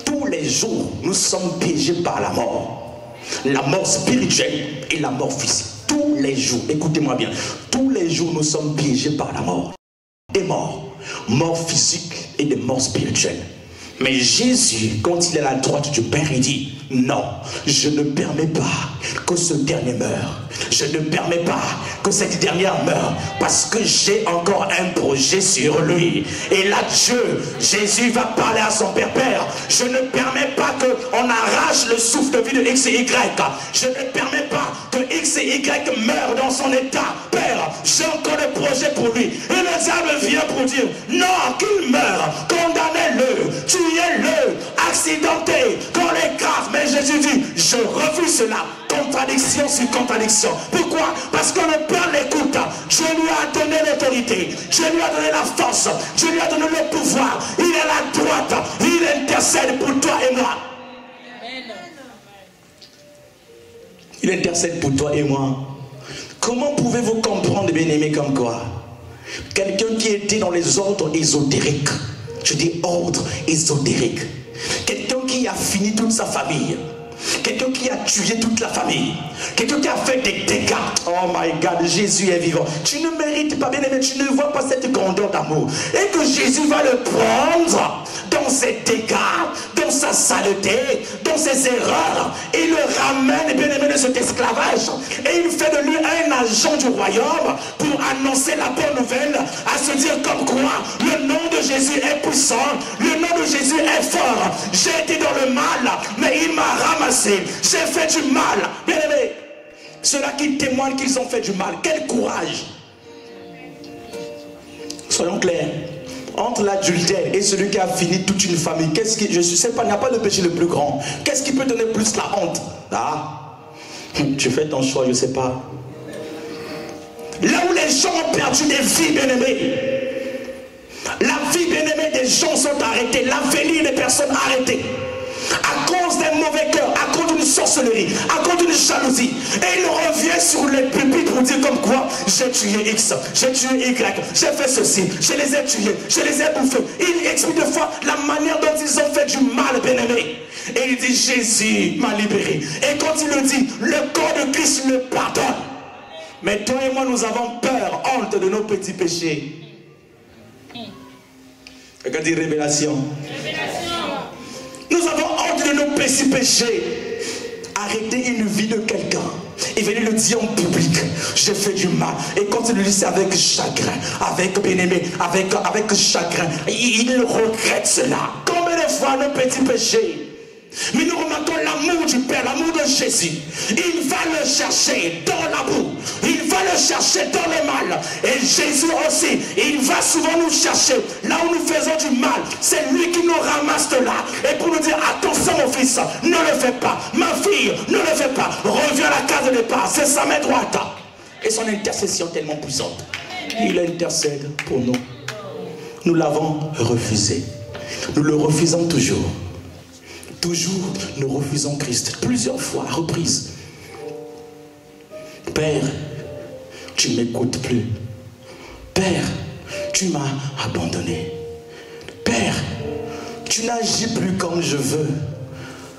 Tous les jours, nous sommes piégés par la mort. La mort spirituelle et la mort physique. Tous les jours, écoutez-moi bien, tous les jours, nous sommes piégés par la mort. Des morts, mort physique et des morts spirituelles. Mais Jésus, quand il est à la droite du Père, il dit, non, je ne permets pas que ce dernier meure. Je ne permets pas que cette dernière meure, parce que j'ai encore un projet sur lui. Et là, Jésus va parler à son Père. Père, je ne permets pas qu'on arrache le souffle de vie de X et Y. Je ne permets pas que X et Y meurent dans son état. Père, j'ai encore des projets pour lui. Et le diable vient pour dire, non, qu'il meure, condamnez-le, tuez-le, accidenté, qu'on l'écrase. Mais Jésus dit, je refuse cela. Contradiction sur contradiction. Pourquoi? Parce que le Père l'écoute. Dieu lui a donné l'autorité. Dieu lui a donné la force. Dieu lui a donné le pouvoir. Il est à la droite. Il intercède pour toi et moi. Il intercède pour toi et moi. Comment pouvez-vous comprendre, bien-aimés, comme quoi quelqu'un qui était dans les ordres ésotériques, je dis ordre ésotérique, quelqu'un qui a fini toute sa famille, quelqu'un qui a tué toute la famille, quelqu'un qui a fait des dégâts. Oh my God, Jésus est vivant. Tu ne mérites pas, bien aimé, tu ne vois pas cette grandeur d'amour. Et que Jésus va le prendre dans ses dégâts, dans sa saleté, dans ses erreurs. Et le ramène, bien aimé, de cet esclavage. Et il fait de lui un agent du royaume pour annoncer la bonne nouvelle, à se dire comme quoi le nom de Jésus est puissant, le nom de Jésus est fort. J'ai été dans le mal, mais il m'a ramassé. J'ai fait du mal. Bien aimé, ceux-là qui témoignent qu'ils ont fait du mal, quel courage. Soyons clairs. Entre l'adultère et celui qui a fini toute une famille, qu'est-ce qui, je ne sais pas, il n'y a pas de péché le plus grand. Qu'est-ce qui peut donner plus la honte? Ah, tu fais ton choix, je ne sais pas. Là où les gens ont perdu des vies, bien-aimées, la vie, bien-aimée, des gens sont arrêtés, l'avenir des personnes arrêtées. À cause d'un mauvais cœur, à cause d'une sorcellerie, à cause d'une jalousie. Et il revient sur les pupitres pour dire comme quoi j'ai tué X, j'ai tué Y, j'ai fait ceci, je les ai tués, je les ai bouffés. Il explique de fois la manière dont ils ont fait du mal, bien-aimé. Et il dit Jésus m'a libéré. Et quand il le dit, le corps de Christ le pardonne. Mais toi et moi, nous avons peur, honte de nos petits péchés. Regarde dit révélation. Nous avons honte de nos petits péchés. Arrêter une vie de quelqu'un et venir le dire en public, j'ai fait du mal. Et quand il le dit, c'est avec chagrin, avec bien-aimé, avec chagrin. Il regrette cela. Combien de fois nos petits péchés? Mais nous remarquons vers l'amour de Jésus, il va le chercher dans la boue, il va le chercher dans le mal. Et Jésus aussi, il va souvent nous chercher là où nous faisons du mal. C'est lui qui nous ramasse de là et pour nous dire attention mon fils, ne le fais pas, ma fille, ne le fais pas, reviens à la case de départ, c'est sa main droite. Et son intercession tellement puissante, il intercède pour nous. Nous l'avons refusé, nous le refusons toujours. Toujours nous refusons Christ, plusieurs fois, à reprises. Père, tu ne m'écoutes plus. Père, tu m'as abandonné. Père, tu n'agis plus comme je veux.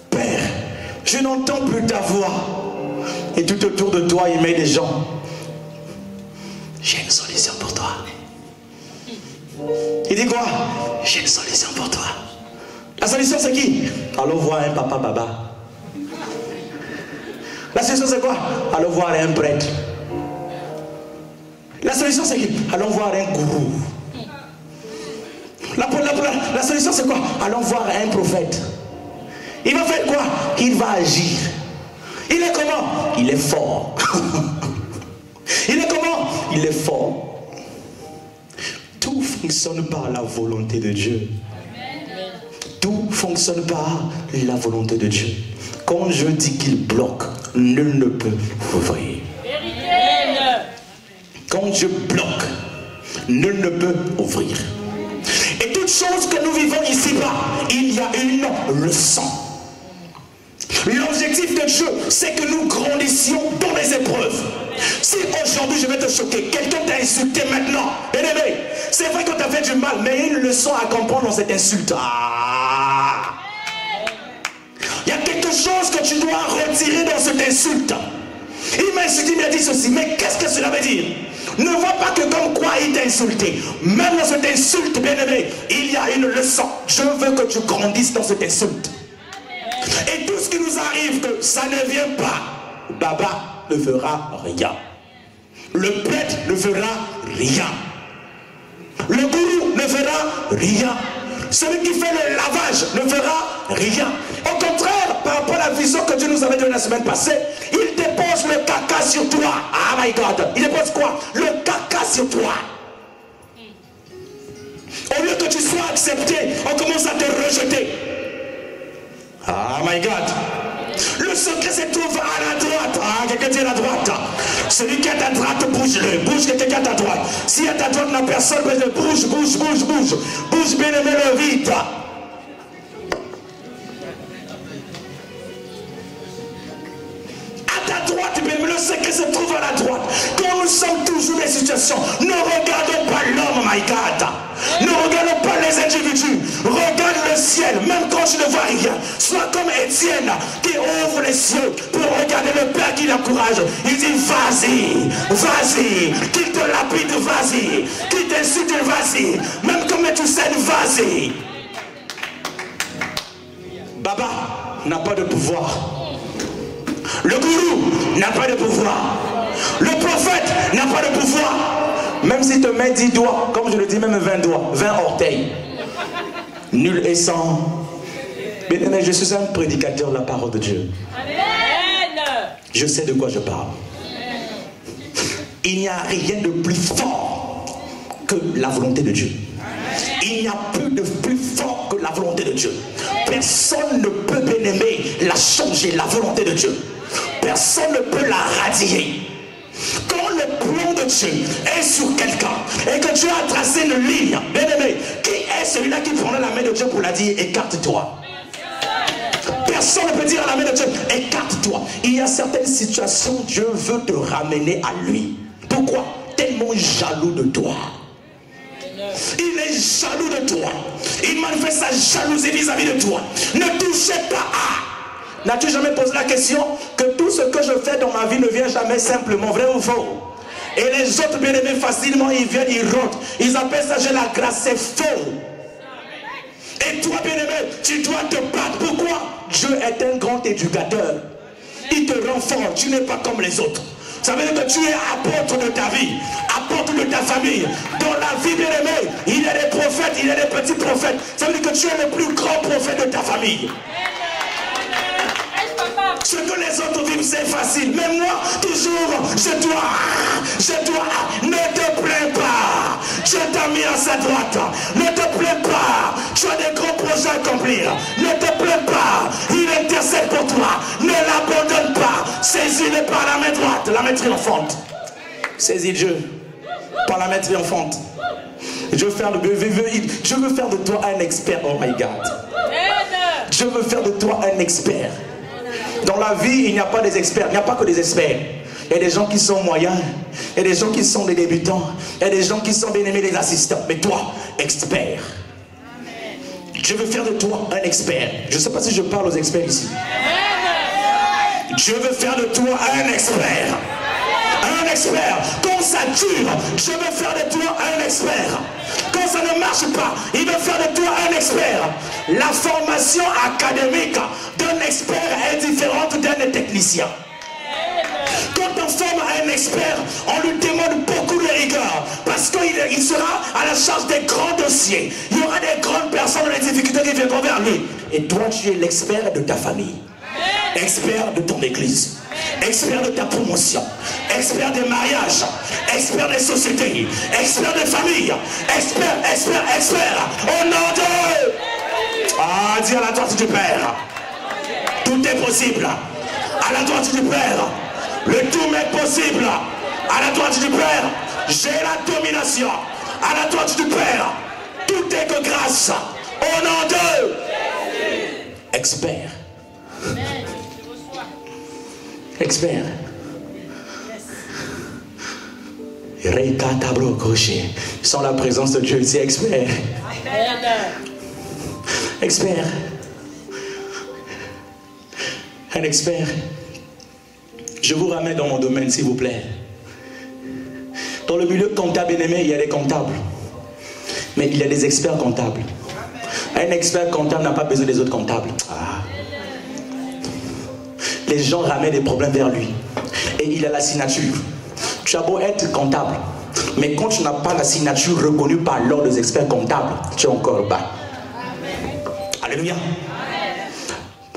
Père, je n'entends plus ta voix. Et tout autour de toi, il met des gens. J'ai une solution pour toi. Il dit quoi? J'ai une solution pour toi. La solution c'est qui? Allons voir un papa baba. La solution c'est quoi? Allons voir un prêtre. La solution c'est qui? Allons voir un gourou. La solution c'est quoi? Allons voir un prophète. Il va faire quoi? Il va agir. Il est comment? Il est fort. Il est comment? Il est fort. Tout fonctionne par la volonté de Dieu. Tout fonctionne par la volonté de Dieu. Quand je dis qu'il bloque, nul ne peut ouvrir. Quand je bloque, nul ne peut ouvrir. Et toute chose que nous vivons ici-bas, il y a une leçon. L'objectif de Dieu, c'est que nous grandissions dans les épreuves. Si aujourd'hui je vais te choquer, quelqu'un t'a insulté maintenant, bien aimé, c'est vrai que tu as fait du mal, mais il y a une leçon à comprendre dans cette insulte. Il y a quelque chose que tu dois retirer dans cette insulte. Il m'a insulté, il m'a dit ceci, mais qu'est-ce que cela veut dire? Ne vois pas que comme quoi il t'a insulté. Même dans cette insulte, bien aimé, il y a une leçon. Je veux que tu grandisses dans cette insulte. Et tout ce qui nous arrive, que ça ne vient pas, Baba ne fera rien. Le prêtre ne fera rien. Le gourou ne fera rien. Celui qui fait le lavage ne fera rien. Au contraire, par rapport à la vision que Dieu nous avait donnée la semaine passée, il dépose le caca sur toi. Ah my God. Il dépose quoi? Le caca sur toi. Au lieu que tu sois accepté, on commence à te rejeter. Ah my God. Le secret se trouve à la droite. Ah, quelqu'un dit à la droite. Celui qui est à ta droite, bouge-le. Bouge quelqu'un qui est à ta droite. Si à ta droite n'a personne, bouge, bouge, bouge, bouge. Bouge, bien aimé, le vite. À ta droite, bien aimé, le secret se trouve à la droite. Quand nous sommes toujours dans des situations, ne regardons pas l'homme, my God. Ne regardons pas les individus. Regarde le ciel, même quand tu ne vois rien. Sois comme Étienne qui ouvre les cieux pour regarder le Père qui l'encourage. Il dit vas-y, vas-y. Qu'il te lapide, vas-y. Qu'il t'insulte, vas-y. Même comme tu sais, vas-y. Baba n'a pas de pouvoir. Le gourou n'a pas de pouvoir. Le prophète n'a pas de pouvoir. Même si tu te mets 10 doigts, comme je le dis, même 20 doigts, 20 orteils. Nul et sans. Mais je suis un prédicateur de la parole de Dieu. Amen. Je sais de quoi je parle. Il n'y a rien de plus fort que la volonté de Dieu. Il n'y a plus de plus fort que la volonté de Dieu. Personne ne peut, bien aimer, la changer, la volonté de Dieu. Personne ne peut la radier. Quand le plan de Dieu est sur quelqu'un et que Dieu a tracé une ligne, bien aimé, qui est celui-là qui prendra la main de Dieu pour la dire écarte-toi? Personne ne peut dire à la main de Dieu écarte-toi. Il y a certaines situations, Dieu veut te ramener à lui. Pourquoi? Tellement jaloux de toi. Il est jaloux de toi. Il manifeste sa jalousie vis-à-vis de toi. Ne touchez pas à. N'as-tu jamais posé la question que tout ce que je fais dans ma vie ne vient jamais simplement, vrai ou faux? Et les autres bien-aimés facilement ils viennent, ils rentrent. Ils appellent ça j'ai la grâce, c'est faux. Et toi bien-aimé, tu dois te battre. Pourquoi? Dieu est un grand éducateur. Il te rend fort, tu n'es pas comme les autres. Ça veut dire que tu es apôtre de ta vie, apôtre de ta famille. Dans la vie bien-aimée, il y a des prophètes, il y a des petits prophètes. Ça veut dire que tu es le plus grand prophète de ta famille. Ce que les autres vivent, c'est facile. Mais moi, toujours, je dois, ne te plains pas. Dieu t'a mis à sa droite. Ne te plains pas. Tu as des grands projets à accomplir. Ne te plains pas. Il intercède pour toi. Ne l'abandonne pas. Saisis-le par la main droite, la main triomphante. Saisis Dieu par la main triomphante. Je veux faire de toi un expert. Oh my God. Je veux faire de toi un expert. Dans la vie, il n'y a pas des experts. Il n'y a pas que des experts. Il y a des gens qui sont moyens. Il y a des gens qui sont des débutants. Il y a des gens qui sont bien aimés, des assistants. Mais toi, expert. Je veux faire de toi un expert. Je ne sais pas si je parle aux experts ici. Je veux faire de toi un expert. Un expert. Quand ça dure, je veux faire de toi un expert. Quand ça ne marche pas, il veut faire de toi un expert. La formation académique d'un expert est différente d'un technicien. Quand on forme un expert, on lui demande beaucoup de rigueur parce qu'il sera à la charge des grands dossiers. Il y aura des grandes personnes dans les difficultés qui viendront vers lui. Et toi, tu es l'expert de ta famille, expert de ton église, expert de ta promotion, expert des mariages, expert des sociétés, expert des familles, expert. Au nom de... Ah, dis à la droite du Père, tout est possible. À la droite du Père, le tout m'est possible. À la droite du Père, j'ai la domination. À la droite du Père, tout est que grâce. Au nom de... Expert. Expert. Sans la présence de Dieu, c'est expert. Expert. Un expert. Je vous ramène dans mon domaine, s'il vous plaît. Dans le milieu comptable, bien aimé, il y a des comptables. Mais il y a des experts comptables. Un expert comptable n'a pas besoin des autres comptables. Les gens ramènent des problèmes vers lui. Et il a la signature. Tu as beau être comptable, mais quand tu n'as pas la signature reconnue par l'ordre des experts comptables, tu es encore bas. Alléluia.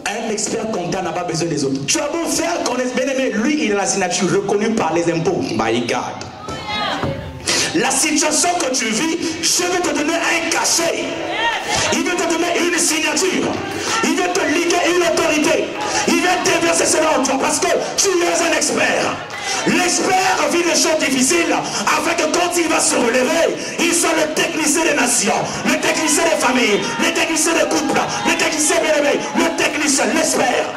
Un expert comptable n'a pas besoin des autres. Tu as beau faire connaître, bien aimé, lui il a la signature reconnue par les impôts. My God. La situation que tu vis, je vais te donner un cachet. Il veut te donner une signature. Il veut te liguer une autorité. Il veut déverser cela en toi parce que tu es un expert. L'expert vit des choses difficiles afin que quand il va se relever, il soit le technicien des nations, le technicien des familles, le technicien des couples, le technicien bien-aimé, le technicien, l'expert.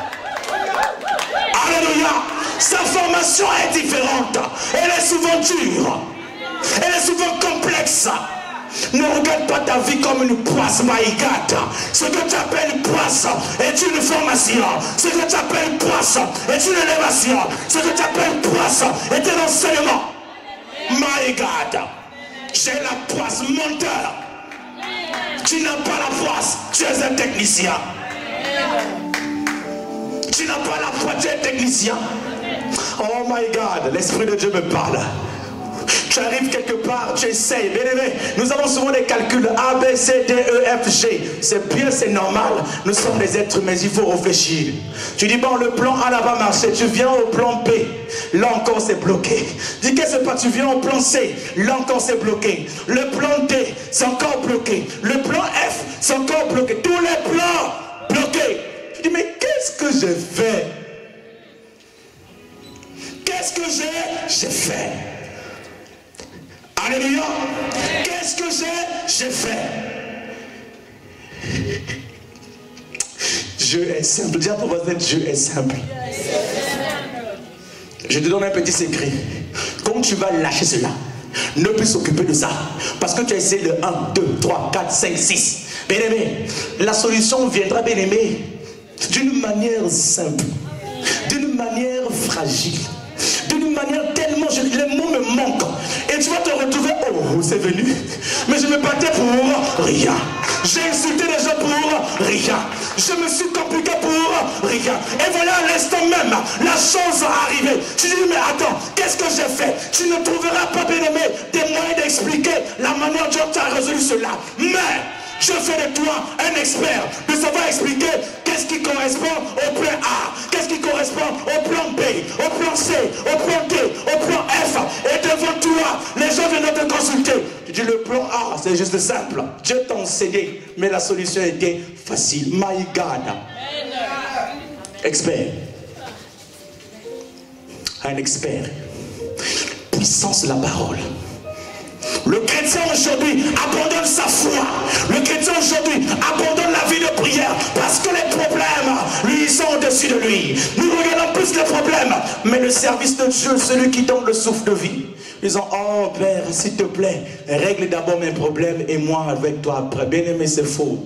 Alléluia. Sa formation est différente. Elle est souvent dure. Elle est souvent complexe. Ne regarde pas ta vie comme une poisse, my God. Ce que tu appelles une poisse est une formation. Ce que tu appelles une poisse est une élévation. Ce que tu appelles une poisse est un enseignement. My God. J'ai la poisse menteur. Tu n'as pas la poisse, tu es un technicien. Tu n'as pas la poisse, tu es un technicien. Oh my God, l'Esprit de Dieu me parle. Tu arrives quelque part, tu essayes. Bien aimé, nous avons souvent des calculs A, B, C, D, E, F, G. C'est bien, c'est normal. Nous sommes des êtres, mais il faut réfléchir. Tu dis, bon, le plan A n'a pas marché. Tu viens au plan B. Là encore, c'est bloqué. Dis, qu'est-ce que c'est pas? Tu viens au plan C. Là encore, c'est bloqué. Le plan D, c'est encore bloqué. Le plan F, c'est encore bloqué. Tous les plans bloqués. Tu dis, mais qu'est-ce que j'ai fait? Qu'est-ce que j'ai fait? Alléluia. Qu'est-ce que j'ai fait? Dieu est simple. Dis à ton voisin, Dieu est simple. Je te donne un petit secret. Quand tu vas lâcher cela, ne plus s'occuper de ça. Parce que tu as essayé de 1, 2, 3, 4, 5, 6. Bien aimé, la solution viendra, bien aimé, d'une manière simple, d'une manière fragile, d'une manière tellement... Les mots me manquent. Et tu vas te retrouver, oh, c'est venu. Mais je me battais pour rien. J'ai insulté les gens pour rien. Je me suis compliqué pour rien. Et voilà, à l'instant même, la chose a arrivé. Tu dis, mais attends, qu'est-ce que j'ai fait? Tu ne trouveras pas, bien aimé, des moyens d'expliquer la manière dont tu as résolu cela. Mais je fais de toi un expert de savoir expliquer qu'est-ce qui correspond au plan A? Qu'est-ce qui correspond au plan B, au plan C, au plan D, au plan F? Et devant toi, les gens viennent te consulter. Tu dis le plan A, c'est juste simple. Dieu t'a enseigné, mais la solution était facile. My God. Expert. Un expert. Puissance de la parole. Le chrétien aujourd'hui abandonne sa foi. Le chrétien aujourd'hui abandonne la vie de prière parce que les problèmes lui sont au-dessus de lui. Nous regardons plus les problèmes, mais le service de Dieu, celui qui donne le souffle de vie. Ils disent, oh Père, s'il te plaît, règle d'abord mes problèmes et moi avec toi après. Bien-aimé, c'est faux.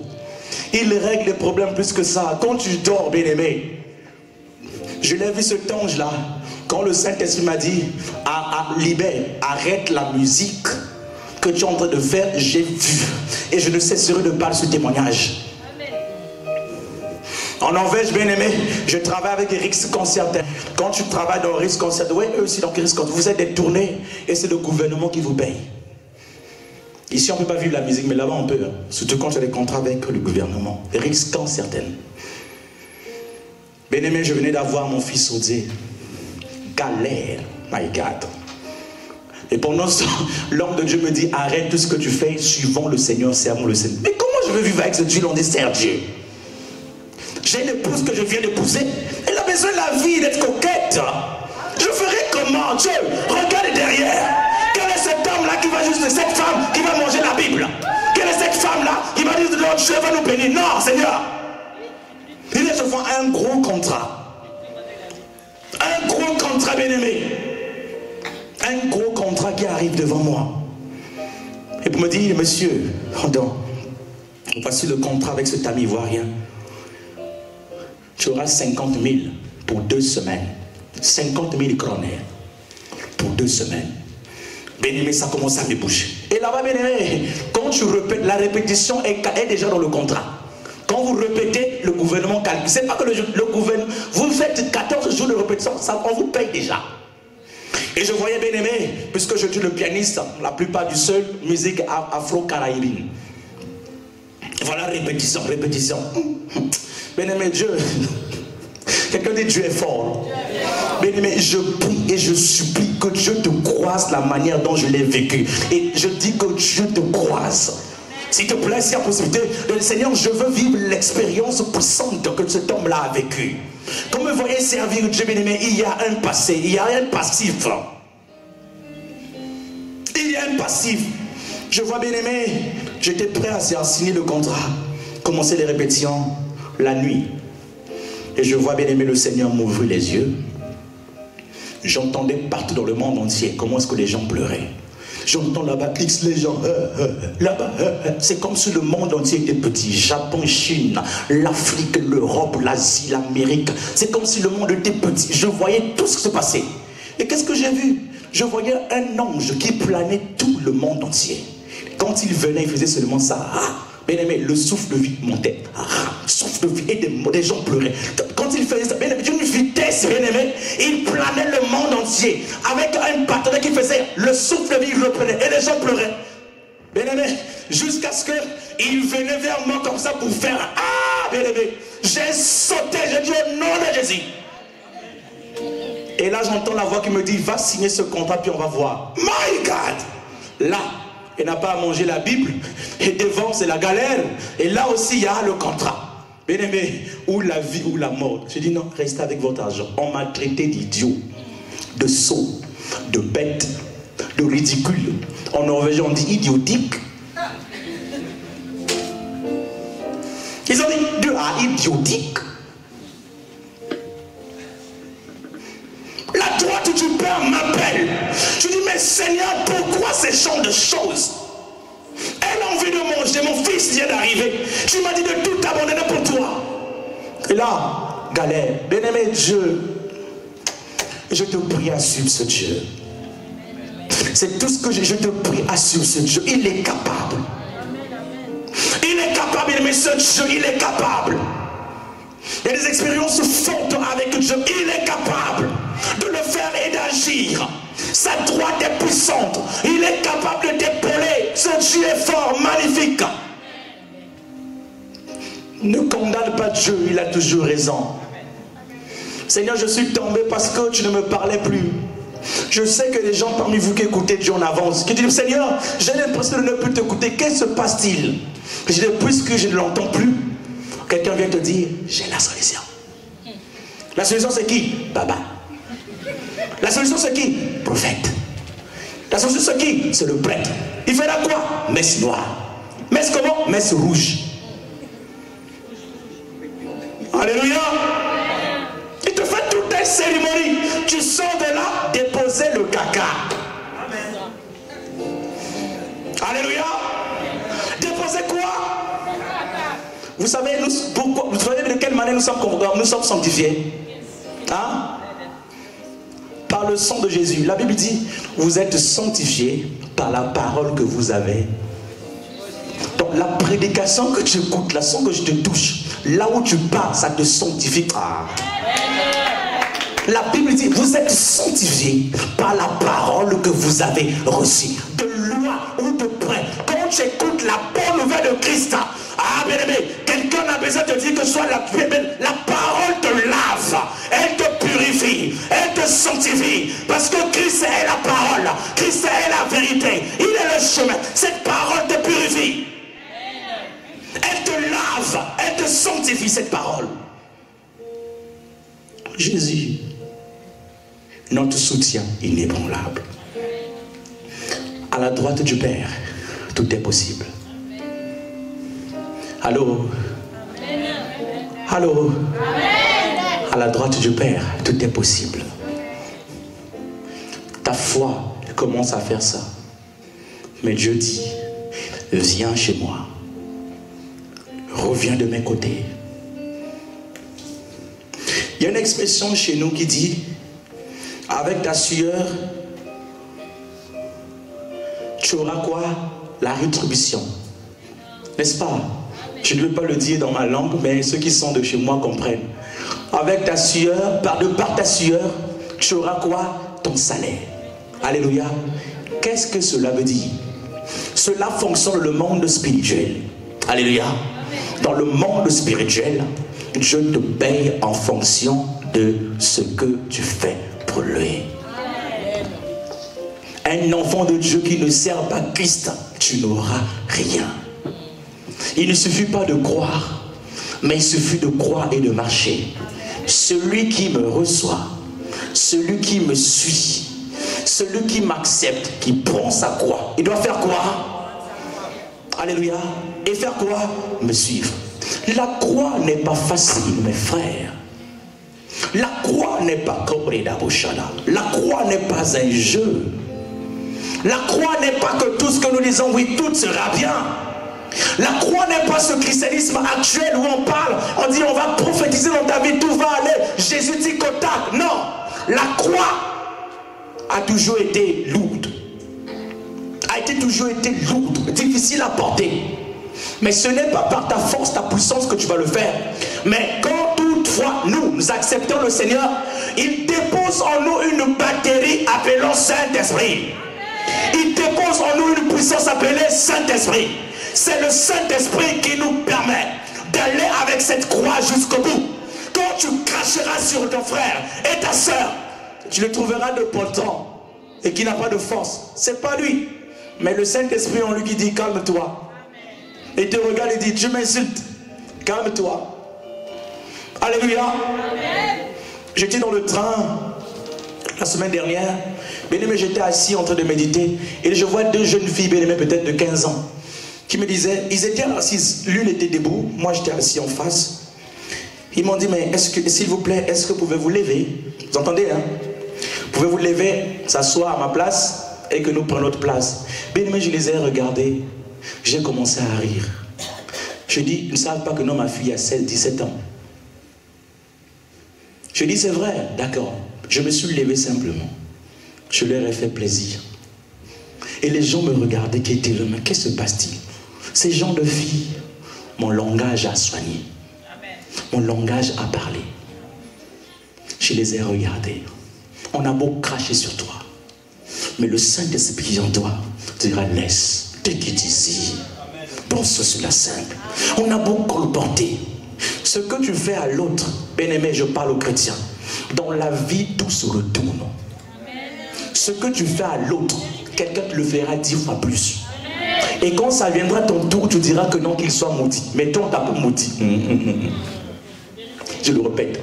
Il règle les problèmes plus que ça. Quand tu dors, bien-aimé, je l'ai vu cet ange-là. Quand le Saint-Esprit m'a dit, libère, arrête la musique que tu es en train de faire, j'ai vu. Et je ne cesserai de parler ce témoignage. Amen. En Norvège, bien aimé, je travaille avec Riks Concerten. Quand tu travailles dans Riks Concerten, oui, eux aussi dans Riks Concerten, vous êtes détournés et c'est le gouvernement qui vous paye. Ici, on ne peut pas vivre la musique, mais là-bas, on peut. Surtout quand tu as des contrats avec le gouvernement. Riks Concerten. Bien aimé, je venais d'avoir mon fils Odier. Galère, my God. Et pendant ce temps, l'homme de Dieu me dit, arrête tout ce que tu fais, suivons le Seigneur, servons le Seigneur. Mais comment je veux vivre avec ce Dieu, on sert Dieu? J'ai une épouse que je viens d'épouser. Elle a besoin de la vie, d'être coquette. Je ferai comment? Dieu, regarde derrière. Quel est cet homme-là qui va juste, cette femme qui va manger la Bible? Quelle est cette femme-là qui va dire, Dieu va nous bénir? Non, Seigneur. Il est souvent un gros contrat. Un gros contrat, bien-aimé. Un gros contrat qui arrive devant moi. Et pour me dire, monsieur, pardon, voici le contrat avec cet ami ivoirien. Tu auras 50 000 pour 2 semaines. 50 000 kroner pour 2 semaines. Bien-aimé, ça commence à me bouger. Et là-bas, bien-aimé, quand tu répètes, la répétition est déjà dans le contrat. Quand vous répétez, le gouvernement calcule. C'est pas que le gouvernement... Vous faites 14 jours de répétition, ça, on vous paye déjà. Et je voyais bien aimé, puisque je suis le pianiste, la plupart du seul, musique afro-caraïbine. Voilà, répétition, répétition. Bien aimé, Dieu... Quelqu'un dit Dieu est fort. Bien aimé, je prie et je supplie que Dieu te croise la manière dont je l'ai vécu. Et je dis que Dieu te croise. S'il te plaît, s'il y a possibilité, Seigneur, je veux vivre l'expérience puissante que cet homme-là a vécue. Comme vous voyez servir Dieu, bien aimé, il y a un passé, il y a un passif. Il y a un passif. Je vois, bien aimé, j'étais prêt à signer le contrat, commencer les répétitions la nuit. Et je vois, bien aimé, le Seigneur m'ouvrir les yeux. J'entendais partout dans le monde entier comment est-ce que les gens pleuraient. J'entends là-bas X les gens, là-bas, c'est comme si le monde entier était petit. Japon, Chine, l'Afrique, l'Europe, l'Asie, l'Amérique. C'est comme si le monde était petit. Je voyais tout ce qui se passait. Et qu'est-ce que j'ai vu? Je voyais un ange qui planait tout le monde entier. Quand il venait, il faisait seulement ça. Bien aimé, le souffle de vie montait. Souffle de vie, et des gens pleuraient. Quand il faisait ça, bien aimé, d'une vitesse, bien aimé, il planait le monde entier. Avec un partenaire qui faisait le souffle de vie, il reprenait. Et les gens pleuraient. Bien aimé, jusqu'à ce qu'il venait vers moi comme ça pour faire. Bien aimé, j'ai sauté, j'ai dit au nom de Jésus. Et là, j'entends la voix qui me dit, va signer ce contrat, puis on va voir. My God! Là, il n'a pas à manger la Bible. Et devant, c'est la galère. Et là aussi, il y a le contrat. Bien aimé, ou la vie ou la mort. Je dis non, restez avec votre argent. On m'a traité d'idiot, de sot, de bête, de ridicule. En norvégien, on dit idiotique. Ils ont dit Dieu a idiotique. La droite du Père m'appelle. Je dis, mais Seigneur, pourquoi ces genres de choses? Elle a envie de manger, mon fils vient d'arriver. Tu m'as dit de tout abandonner pour toi. Et là, galère. Bien-aimé Dieu, je te prie, assure ce Dieu. C'est tout ce que je te prie, assure ce Dieu. Il est capable. Il est capable, bien-aimé, ce Dieu, il est capable. Il y a des expériences fortes avec Dieu. Il est capable de le faire et d'agir. Sa droite est puissante. Il est capable de t'épauler. Ce Dieu est fort, magnifique. Ne condamne pas Dieu, il a toujours raison. Seigneur, je suis tombé parce que tu ne me parlais plus. Je sais que les gens parmi vous qui écoutez Dieu en avance, qui disent, Seigneur, j'ai l'impression de ne plus t'écouter. Qu'est-ce qui se passe-t-il? Je dis, puisque je ne l'entends plus, quelqu'un vient te dire, j'ai la solution. La solution c'est qui? Baba. La solution c'est qui? Prophète. La solution c'est qui? C'est le prêtre. Il fera quoi? Messe noire. Messe comment? Messe rouge. Alléluia. Il te fait toutes les cérémonies. Tu sors de là, déposer le caca. Alléluia. Déposer quoi? Vous savez, vous savez de quelle manière nous sommes sanctifiés? Hein? Par le sang de Jésus. La Bible dit, vous êtes sanctifiés par la parole que vous avez. Donc la prédication que tu écoutes, la son que je te touche, là où tu pars, ça te sanctifie. Ah. La Bible dit, vous êtes sanctifiés par la parole que vous avez reçue. De loin ou de près, quand tu écoutes la bonne nouvelle de Christ, ah bien aimé, quelqu'un a besoin de te dire que soit la parole te lave, elle te purifie, elle te sanctifie, parce que Christ est la parole, Christ est la vérité, il est le chemin. Cette parole te purifie, elle te lave, elle te sanctifie, cette parole. Jésus, notre soutien inébranlable. À la droite du Père, tout est possible. Allô? Allô? À la droite du Père, tout est possible. Ta foi commence à faire ça. Mais Dieu dit, viens chez moi. Reviens de mes côtés. Il y a une expression chez nous qui dit, avec ta sueur, tu auras quoi? La rétribution. N'est-ce pas? Je ne veux pas le dire dans ma langue, mais ceux qui sont de chez moi comprennent. Avec ta sueur, par ta sueur, tu auras quoi? Ton salaire. Alléluia. Qu'est-ce que cela veut dire? Cela fonctionne dans le monde spirituel. Alléluia. Dans le monde spirituel, Dieu te paye en fonction de ce que tu fais pour lui. Un enfant de Dieu qui ne sert pas Christ, tu n'auras rien. Il ne suffit pas de croire, mais il suffit de croire et de marcher. Celui qui me reçoit, celui qui me suit, celui qui m'accepte, qui prend sa croix, il doit faire quoi? Alléluia. Et faire quoi? Me suivre. La croix n'est pas facile, mes frères. La croix n'est pas la croix n'est pas un jeu. La croix n'est pas que tout ce que nous disons, oui, tout sera bien. La croix n'est pas ce christianisme actuel où on parle, on dit on va prophétiser dans ta vie, tout va aller. Jésus dit Kotak. Non, la croix a toujours été lourde. Toujours été lourde, difficile à porter. Mais ce n'est pas par ta force, ta puissance que tu vas le faire. Mais quand toutefois nous acceptons le Seigneur, il dépose en nous une batterie appelée Saint-Esprit. Il dépose en nous une puissance appelée Saint-Esprit. C'est le Saint-Esprit qui nous permet d'aller avec cette croix jusqu'au bout. Quand tu cracheras sur ton frère et ta soeur, tu le trouveras de potent et qui n'a pas de force. C'est pas lui. Mais le Saint-Esprit en lui qui dit calme-toi. Et te regarde et dit tu m'insultes. Calme-toi. Alléluia. J'étais dans le train la semaine dernière. Bien-aimé, j'étais assis en train de méditer. Et je vois deux jeunes filles, bien-aimées, peut-être de 15 ans, qui me disaient, ils étaient assises. L'une était debout, moi j'étais assis en face. Ils m'ont dit, mais est-ce que, s'il vous plaît, est-ce que vous pouvez vous lever? Vous entendez, hein? Pouvez vous lever, s'asseoir à ma place et que nous prenions notre place. Bien aimé, je les ai regardés. J'ai commencé à rire. Je dis, ils ne savent pas que non, ma fille a 17 ans. Je dis, c'est vrai, d'accord. Je me suis levé simplement. Je leur ai fait plaisir. Et les gens me regardaient qui étaient là, mais qu'est-ce qui se passe-t-il? Ces gens de filles, mon langage a soigné. Mon langage a parlé. Je les ai regardés. On a beau cracher sur toi, mais le Saint-Esprit en toi dira laisse, take it easy. Pense sur la simple. On a beau colporter, Ce que tu fais à l'autre, bien-aimé, je parle aux chrétiens, dans la vie, tout se retourne. Ce que tu fais à l'autre, quelqu'un te le fera 10 fois plus. Et quand ça viendra ton tour, tu diras que non, qu'il soit maudit. Mais toi, on t'a pas maudit. Je le répète.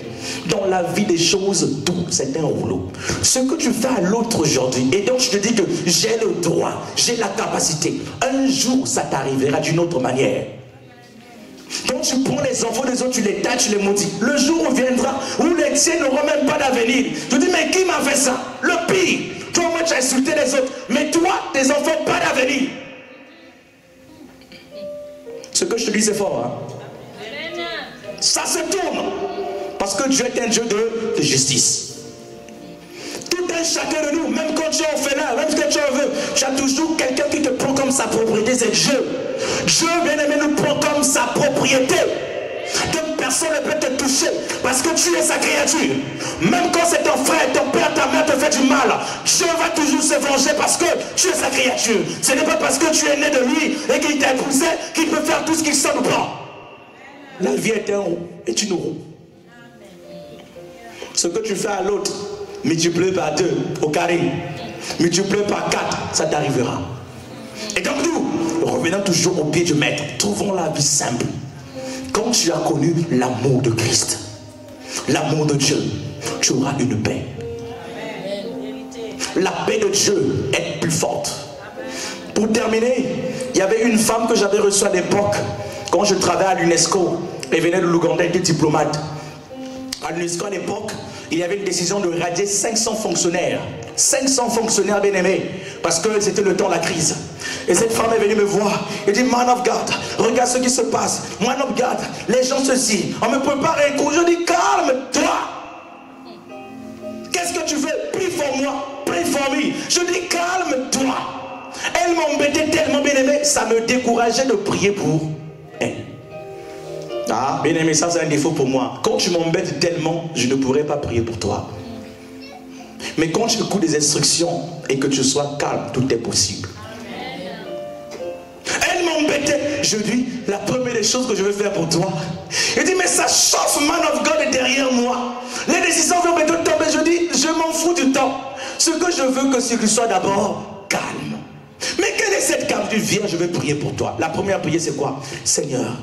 Dans la vie des choses, tout, c'est un rouleau. Ce que tu fais à l'autre aujourd'hui, et donc je te dis que j'ai le droit, j'ai la capacité. Un jour, ça t'arrivera d'une autre manière. Donc tu prends les enfants des autres, tu les tâches, tu les maudis. Le jour viendra où les tiens n'auront même pas d'avenir. Je dis, mais qui m'a fait ça? Le pire. Toi, moi, tu as insulté les autres. Mais toi, tes enfants, pas d'avenir. Ce que je te dis, c'est fort. Hein? Ça se tourne. Parce que Dieu est un Dieu de justice. Tout un chacun de nous, même quand tu es orphelin, même quand tu en veux, tu as toujours quelqu'un qui te prend comme sa propriété, c'est Dieu. Dieu, bien-aimé, nous prend comme sa propriété. Donc personne ne peut te toucher parce que tu es sa créature. Même quand c'est ton frère, ton père, ta mère te fait du mal, Dieu va toujours se venger parce que tu es sa créature. Ce n'est pas parce que tu es né de lui et qu'il t'a épousé qu'il peut faire tout ce qu'il sent de bon. La vie est un roue, est une roue. Ce que tu fais à l'autre, multiplie par 2 au carré, multiplie par 4, ça t'arrivera. Et donc nous, revenons toujours au pied du maître, trouvons la vie simple. Quand tu as connu l'amour de Christ, l'amour de Dieu, tu auras une paix. La paix de Dieu est plus forte. Pour terminer, il y avait une femme que j'avais reçue à l'époque, quand je travaillais à l'UNESCO. Elle venait de l'Ouganda, elle était diplomate. À l'UNESCO à l'époque, il y avait une décision de radier 500 fonctionnaires. 500 fonctionnaires bien-aimés. Parce que c'était le temps de la crise. Et cette femme est venue me voir. Elle dit, man of God, regarde ce qui se passe. Man of God, les gens ceci. On me prépare un coup. Je dis, calme-toi. Qu'est-ce que tu veux? Prie pour moi. Prie for me. Je dis, calme-toi. Elle m'embêtait tellement, bien-aimé, ça me décourageait de prier pour elle. Ah, bien aimé, ça c'est un défaut pour moi. Quand tu m'embêtes tellement, je ne pourrai pas prier pour toi. Mais quand tu écoutes des instructions et que tu sois calme, tout est possible. Elle m'embêtait. Je dis, la première des choses que je vais faire pour toi. Elle dit, mais ça chauffe, man of God est derrière moi. Les décisions vont me tomber. Je dis, je m'en fous du temps. Ce que je veux, que c'est qu'il soit d'abord calme. Mais quelle est cette calme? Tu viens, je vais prier pour toi. La première prière, c'est quoi? Seigneur,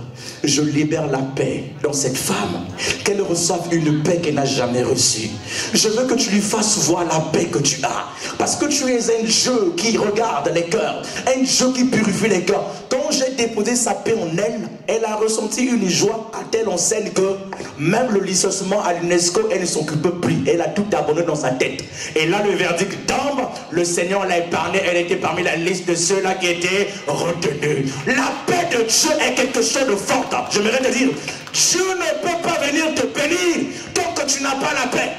je libère la paix dans cette femme, qu'elle reçoive une paix qu'elle n'a jamais reçue. Je veux que tu lui fasses voir la paix que tu as, parce que tu es un Dieu qui regarde les cœurs, un Dieu qui purifie les cœurs. Quand j'ai déposé sa paix en elle, elle a ressenti une joie à telle enseigne que même le licenciement à l'UNESCO, elle ne s'occupe plus. Elle a tout abonné dans sa tête. Et là, le verdict tombe, le Seigneur l'a épargnée, elle était parmi la liste de ceux-là qui étaient retenus. La paix de Dieu est quelque chose de fort. J'aimerais te dire, Dieu ne peut pas venir te bénir tant que tu n'as pas la paix.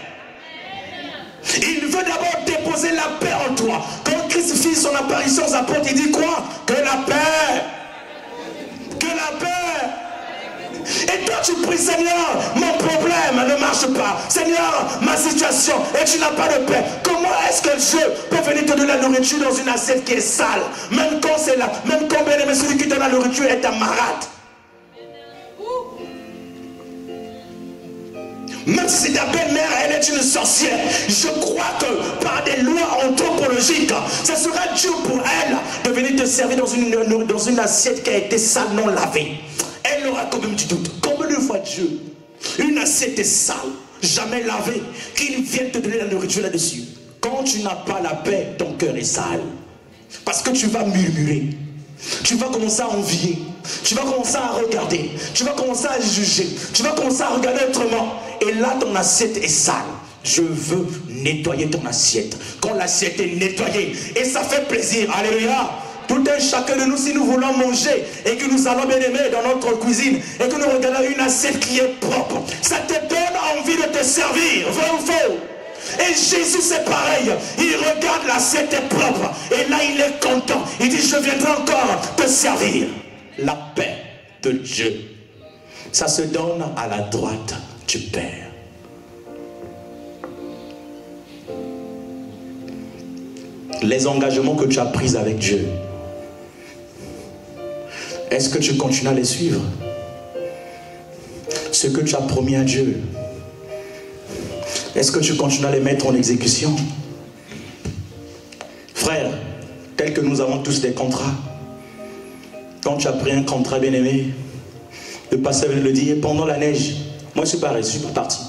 Il veut d'abord déposer la paix en toi. Quand Christ fit son apparition aux apôtres, il dit quoi? Que la paix. Que la paix. Et toi tu pries, Seigneur, mon problème ne marche pas. Seigneur, ma situation, et tu n'as pas de paix. Comment est-ce que Dieu peut venir te donner la nourriture dans une assiette qui est sale? Même quand c'est là, même quand bien aimé, celui qui donne la nourriture est un malade. Même si c'est ta belle-mère, elle est une sorcière. Je crois que par des lois anthropologiques, ce sera dur pour elle de venir te servir dans une assiette qui a été sale, non lavée. Elle aura quand même du doute. Combien de fois Dieu, une assiette est sale, jamais lavée, qu'il vienne te donner la nourriture là-dessus? Quand tu n'as pas la paix, ton cœur est sale. Parce que tu vas murmurer. Tu vas commencer à envier. Tu vas commencer à regarder. Tu vas commencer à juger. Tu vas commencer à regarder autrement. Et là, ton assiette est sale. Je veux nettoyer ton assiette. Quand l'assiette est nettoyée, et ça fait plaisir. Alléluia. Tout un chacun de nous, si nous voulons manger et que nous allons bien aimer dans notre cuisine et que nous regardons une assiette qui est propre, ça te donne envie de te servir. Vrai ou faux? Et Jésus c'est pareil, il regarde l'assiette est propre et là il est content, il dit je viendrai encore te servir. La paix de Dieu, ça se donne à la droite du Père. Les engagements que tu as pris avec Dieu, est-ce que tu continues à les suivre? ce que tu as promis à Dieu, est-ce que tu continues à les mettre en exécution? Frère, tel que nous avons tous des contrats, quand tu as pris un contrat, bien-aimé, le pasteur vient de le dire, pendant la neige, moi je suis pareil, je ne suis pas parti.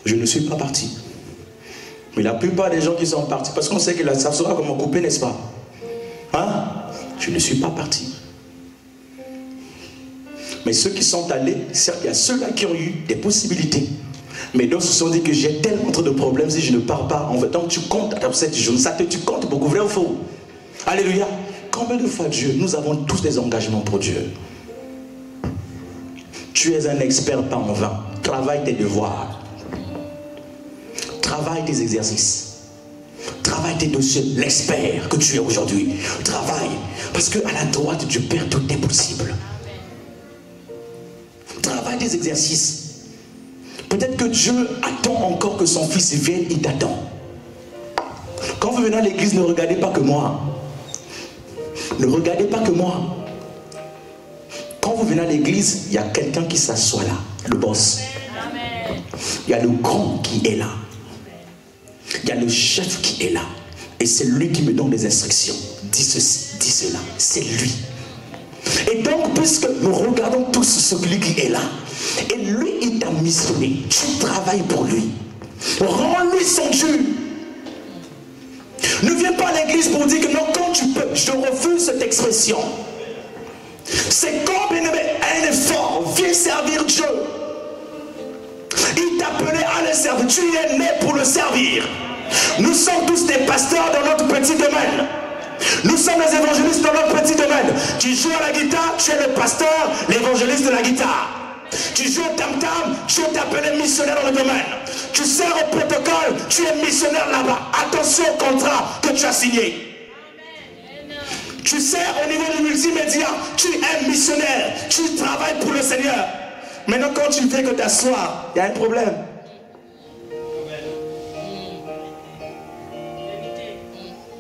Je ne suis pas parti. Mais la plupart des gens qui sont partis, parce qu'on sait que ça sera comme coupé, n'est-ce pas? Hein? Je ne suis pas parti. Mais ceux qui sont allés, certes, il y a ceux-là qui ont eu des possibilités. Mais d'autres se sont dit que j'ai tellement trop de problèmes si je ne pars pas. En fait, donc tu comptes à cette journée, tu comptes beaucoup, vrai ou faux? Alléluia. Combien de fois Dieu, nous avons tous des engagements pour Dieu. Tu es un expert pas en vain. Travaille tes devoirs. Travaille tes exercices. Travaille tes dossiers. L'expert que tu es aujourd'hui. Travaille. Parce qu'à la droite du Père, tout est possible. Travaille tes exercices. Peut-être que Dieu attend encore que son fils vienne, il t'attend. Quand vous venez à l'église, ne regardez pas que moi. Ne regardez pas que moi. Quand vous venez à l'église, il y a quelqu'un qui s'assoit là, le boss. Il y a le grand qui est là. Il y a le chef qui est là. Et c'est lui qui me donne des instructions. Dis ceci, dis cela. C'est lui. Et donc, puisque nous regardons tous celui qui est là, et lui, il t'a missionné, tu travailles pour lui. Rends-lui son Dieu. Ne viens pas à l'église pour dire que non, quand tu peux. Je refuse cette expression. C'est comme un effort. Viens servir Dieu. Il t'appelait à le servir. Tu es né pour le servir. Nous sommes tous des pasteurs dans notre petit domaine. Nous sommes les évangélistes dans notre petit domaine. Tu joues à la guitare, tu es le pasteur, l'évangéliste de la guitare. Tu joues au tam-tam, tu es appelé missionnaire dans le domaine. Tu sers au protocole, tu es missionnaire là-bas. Attention au contrat que tu as signé. Tu sers au niveau du multimédia, tu es missionnaire. Tu travailles pour le Seigneur. Maintenant, quand tu fais que t'asseoir, il y a un problème.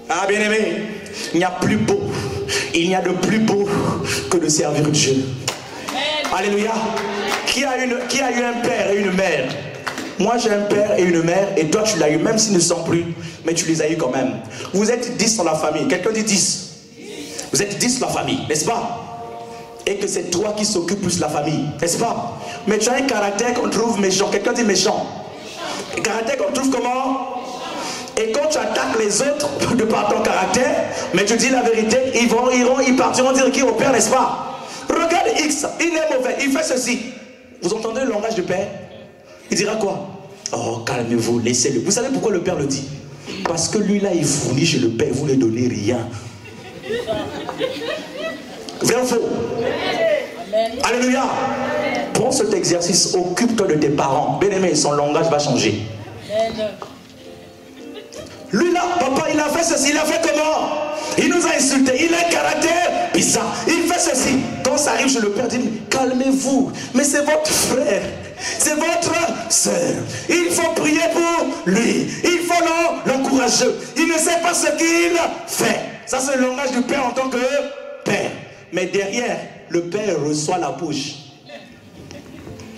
Ah, bien-aimé, il n'y a plus beau. Il n'y a de plus beau que de servir Dieu. Alléluia. Qui a eu un père et une mère? Moi j'ai un père et une mère, et toi tu l'as eu, même s'ils ne sont plus, mais tu les as eu quand même. Vous êtes 10 dans la famille. Quelqu'un dit 10. Vous êtes 10 dans la famille, n'est-ce pas? Et que c'est toi qui s'occupe plus de la famille, n'est-ce pas? Mais tu as un caractère qu'on trouve méchant. Quelqu'un dit méchant. Un caractère qu'on trouve comment? Et quand tu attaques les autres de par ton caractère, mais tu dis la vérité, ils partiront dire qui est au père, n'est-ce pas? Regarde X, il est mauvais, il fait ceci. Vous entendez le langage du père? Il dira quoi? Oh, calmez-vous, laissez-le. Vous savez pourquoi le père le dit? Parce que lui là, il fournit chez le père, vous ne donnez rien. Vrai ou faux? Alléluia. Prends cet exercice, occupe-toi de tes parents. Bien-aimé, son langage va changer. Lui là, papa, il a fait ceci, il a fait comment? Il nous a insultés, il a un caractère bizarre, il fait ceci. Quand ça arrive chez le père, il dit, calmez-vous, mais c'est votre frère, c'est votre soeur. Il faut prier pour lui, il faut l'encourager. Il ne sait pas ce qu'il fait. Ça c'est le langage du père en tant que père. Mais derrière, le père reçoit la bouche.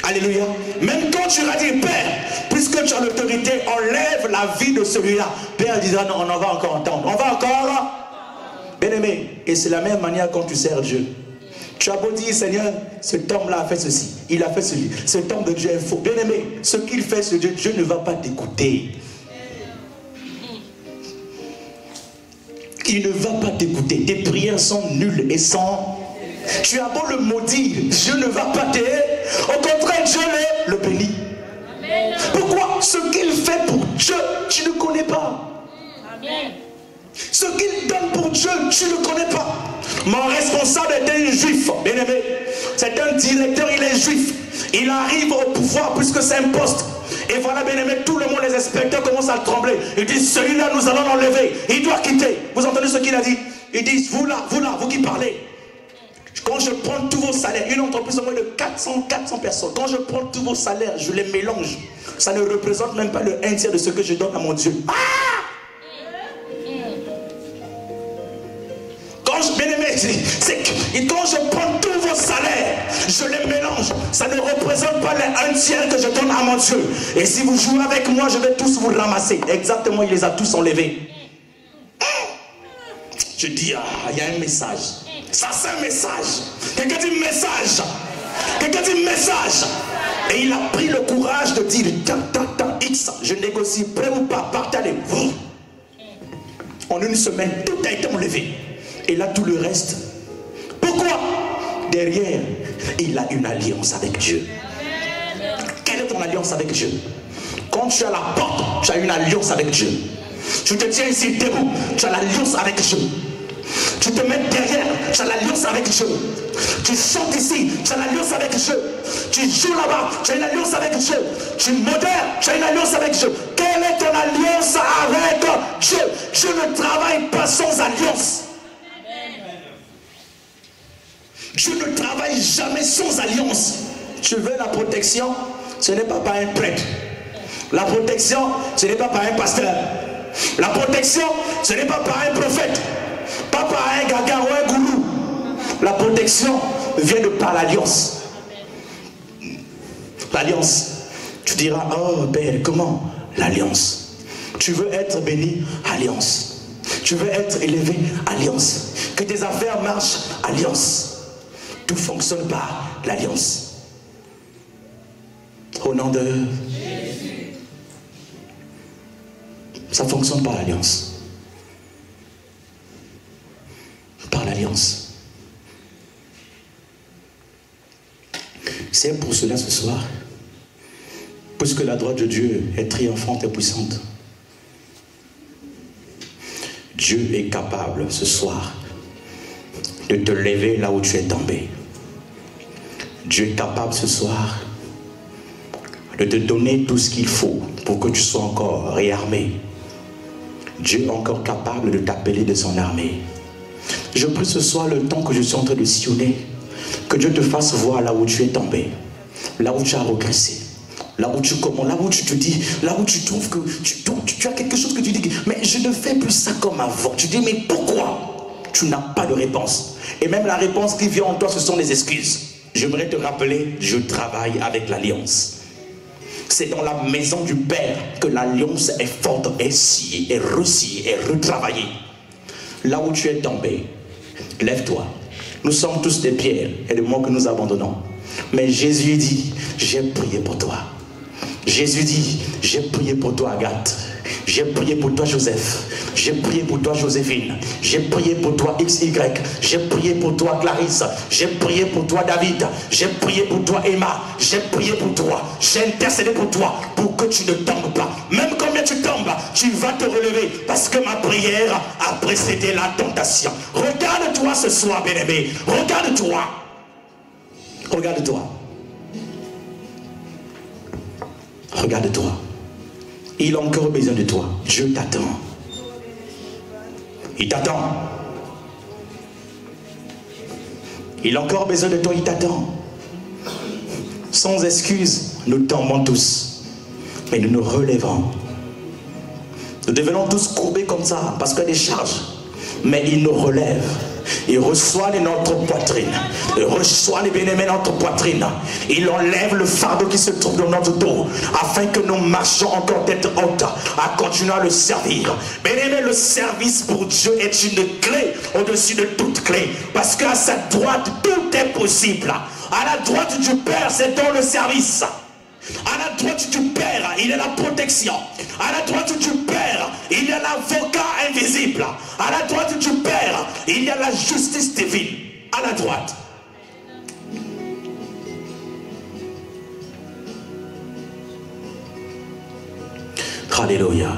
Alléluia. Même quand tu vas dire, Père, puisque tu as l'autorité, enlève la vie de celui-là. Père dira, non, on en va encore entendre. On va encore. Bien-aimé, et c'est la même manière quand tu sers Dieu. Tu as beau dire, Seigneur, cet homme-là a fait ceci, il a fait ceci. Cet homme de Dieu est faux. Bien-aimé, ce qu'il fait, ce Dieu, Dieu ne va pas t'écouter. Il ne va pas t'écouter. Tes prières sont nulles et sans... Tu as beau le maudire, Dieu ne va pas t'aider. Au contraire, Dieu le bénit. Pourquoi? Ce qu'il fait pour Dieu, tu ne connais pas. Amen. Ce qu'il donne pour Dieu, tu ne connais pas. Mon responsable était un juif, bien aimé. C'est un directeur, il est juif. Il arrive au pouvoir puisque c'est un poste. Et voilà, bien aimé, tout le monde, les inspecteurs commencent à trembler. Ils disent, celui-là, nous allons l'enlever. Il doit quitter. Vous entendez ce qu'il a dit? Ils disent, vous là, vous qui parlez. Quand je prends tous vos salaires, une entreprise de moins de 400 personnes, quand je prends tous vos salaires, je les mélange. Ça ne représente même pas le 1/3 de ce que je donne à mon Dieu. Ah! Quand quand je prends tous vos salaires, je les mélange, ça ne représente pas les 1/3 que je donne à mon Dieu. Et si vous jouez avec moi, je vais tous vous ramasser. Exactement, il les a tous enlevés. Je dis, il y a un message. Ça, c'est un message. Quelqu'un dit message. Quelqu'un dit message. Et il a pris le courage de dire, X, je négocie, prêt ou pas, partagez. En une semaine, tout a été enlevé. Et là, tout le reste. Pourquoi? Derrière, il a une alliance avec Dieu. Quelle est ton alliance avec Dieu? Quand tu as la porte, tu as une alliance avec Dieu. Tu te tiens ici debout, tu as l'alliance avec Dieu. Tu te mets derrière, tu as l'alliance avec Dieu. Tu chantes ici, tu as l'alliance avec Dieu. Tu joues là-bas, tu as une alliance avec Dieu. Tu modères, tu as une alliance avec Dieu. Quelle est ton alliance avec Dieu? Dieu ne travaille pas sans alliance. Dieu ne travaille jamais sans alliance. Tu veux la protection? Ce n'est pas par un prêtre. La protection, ce n'est pas par un pasteur. La protection, ce n'est pas par un prophète. Pas par un gaga ou un gourou. La protection vient de par l'alliance. L'alliance. Tu diras, oh Père, comment? L'alliance. Tu veux être béni? Alliance. Tu veux être élevé? Alliance. Que tes affaires marchent? Alliance. Tout fonctionne par l'alliance. Au nom de Jésus. Ça fonctionne par l'alliance. Par l'alliance. C'est pour cela ce soir, puisque la droite de Dieu est triomphante et puissante, Dieu est capable ce soir de te lever là où tu es tombé. Dieu est capable ce soir de te donner tout ce qu'il faut pour que tu sois encore réarmé. Dieu est encore capable de t'appeler de son armée. Je prie ce soir, le temps que je suis en train de sillonner, que Dieu te fasse voir là où tu es tombé, là où tu as regressé, là où tu commences, là où tu te dis, là où tu trouves que tu as quelque chose que tu dis, mais je ne fais plus ça comme avant. Tu dis, mais pourquoi? Tu n'as pas de réponse. Et même la réponse qui vient en toi, ce sont des excuses. J'aimerais te rappeler, je travaille avec l'alliance. C'est dans la maison du Père que l'alliance est forte, est sciée, est resciée, est retravaillée. Là où tu es tombé, lève-toi. Nous sommes tous des pierres et des mots que nous abandonnons. Mais Jésus dit, j'ai prié pour toi. Jésus dit, j'ai prié pour toi Agathe. J'ai prié pour toi Joseph. J'ai prié pour toi Joséphine. J'ai prié pour toi XY. J'ai prié pour toi Clarisse. J'ai prié pour toi David. J'ai prié pour toi Emma. J'ai prié pour toi. J'ai intercédé pour toi pour que tu ne tombes pas. Même combien tu tombes, tu vas te relever parce que ma prière a précédé la tentation. Regarde-toi ce soir, bien-aimé. Regarde-toi. Regarde-toi. Regarde-toi. Il a encore besoin de toi. Dieu t'attend. Il t'attend. Il a encore besoin de toi, il t'attend. Sans excuse, nous tombons tous. Mais nous nous relevons. Nous devenons tous courbés comme ça, parce qu'il y a des charges. Mais il nous relève. Il reçoit notre poitrine. Il reçoit les bien-aimés notre poitrine. Il enlève le fardeau qui se trouve dans notre dos, afin que nous marchions encore tête haute à continuer à le servir. Bien-aimé, le service pour Dieu est une clé au-dessus de toute clé. Parce qu'à sa droite, tout est possible. À la droite du Père, c'est dans le service. À la droite du Père, il y a la protection. À la droite du Père, il y a l'avocat invisible. À la droite du Père, il y a la justice divine. À la droite. Alléluia.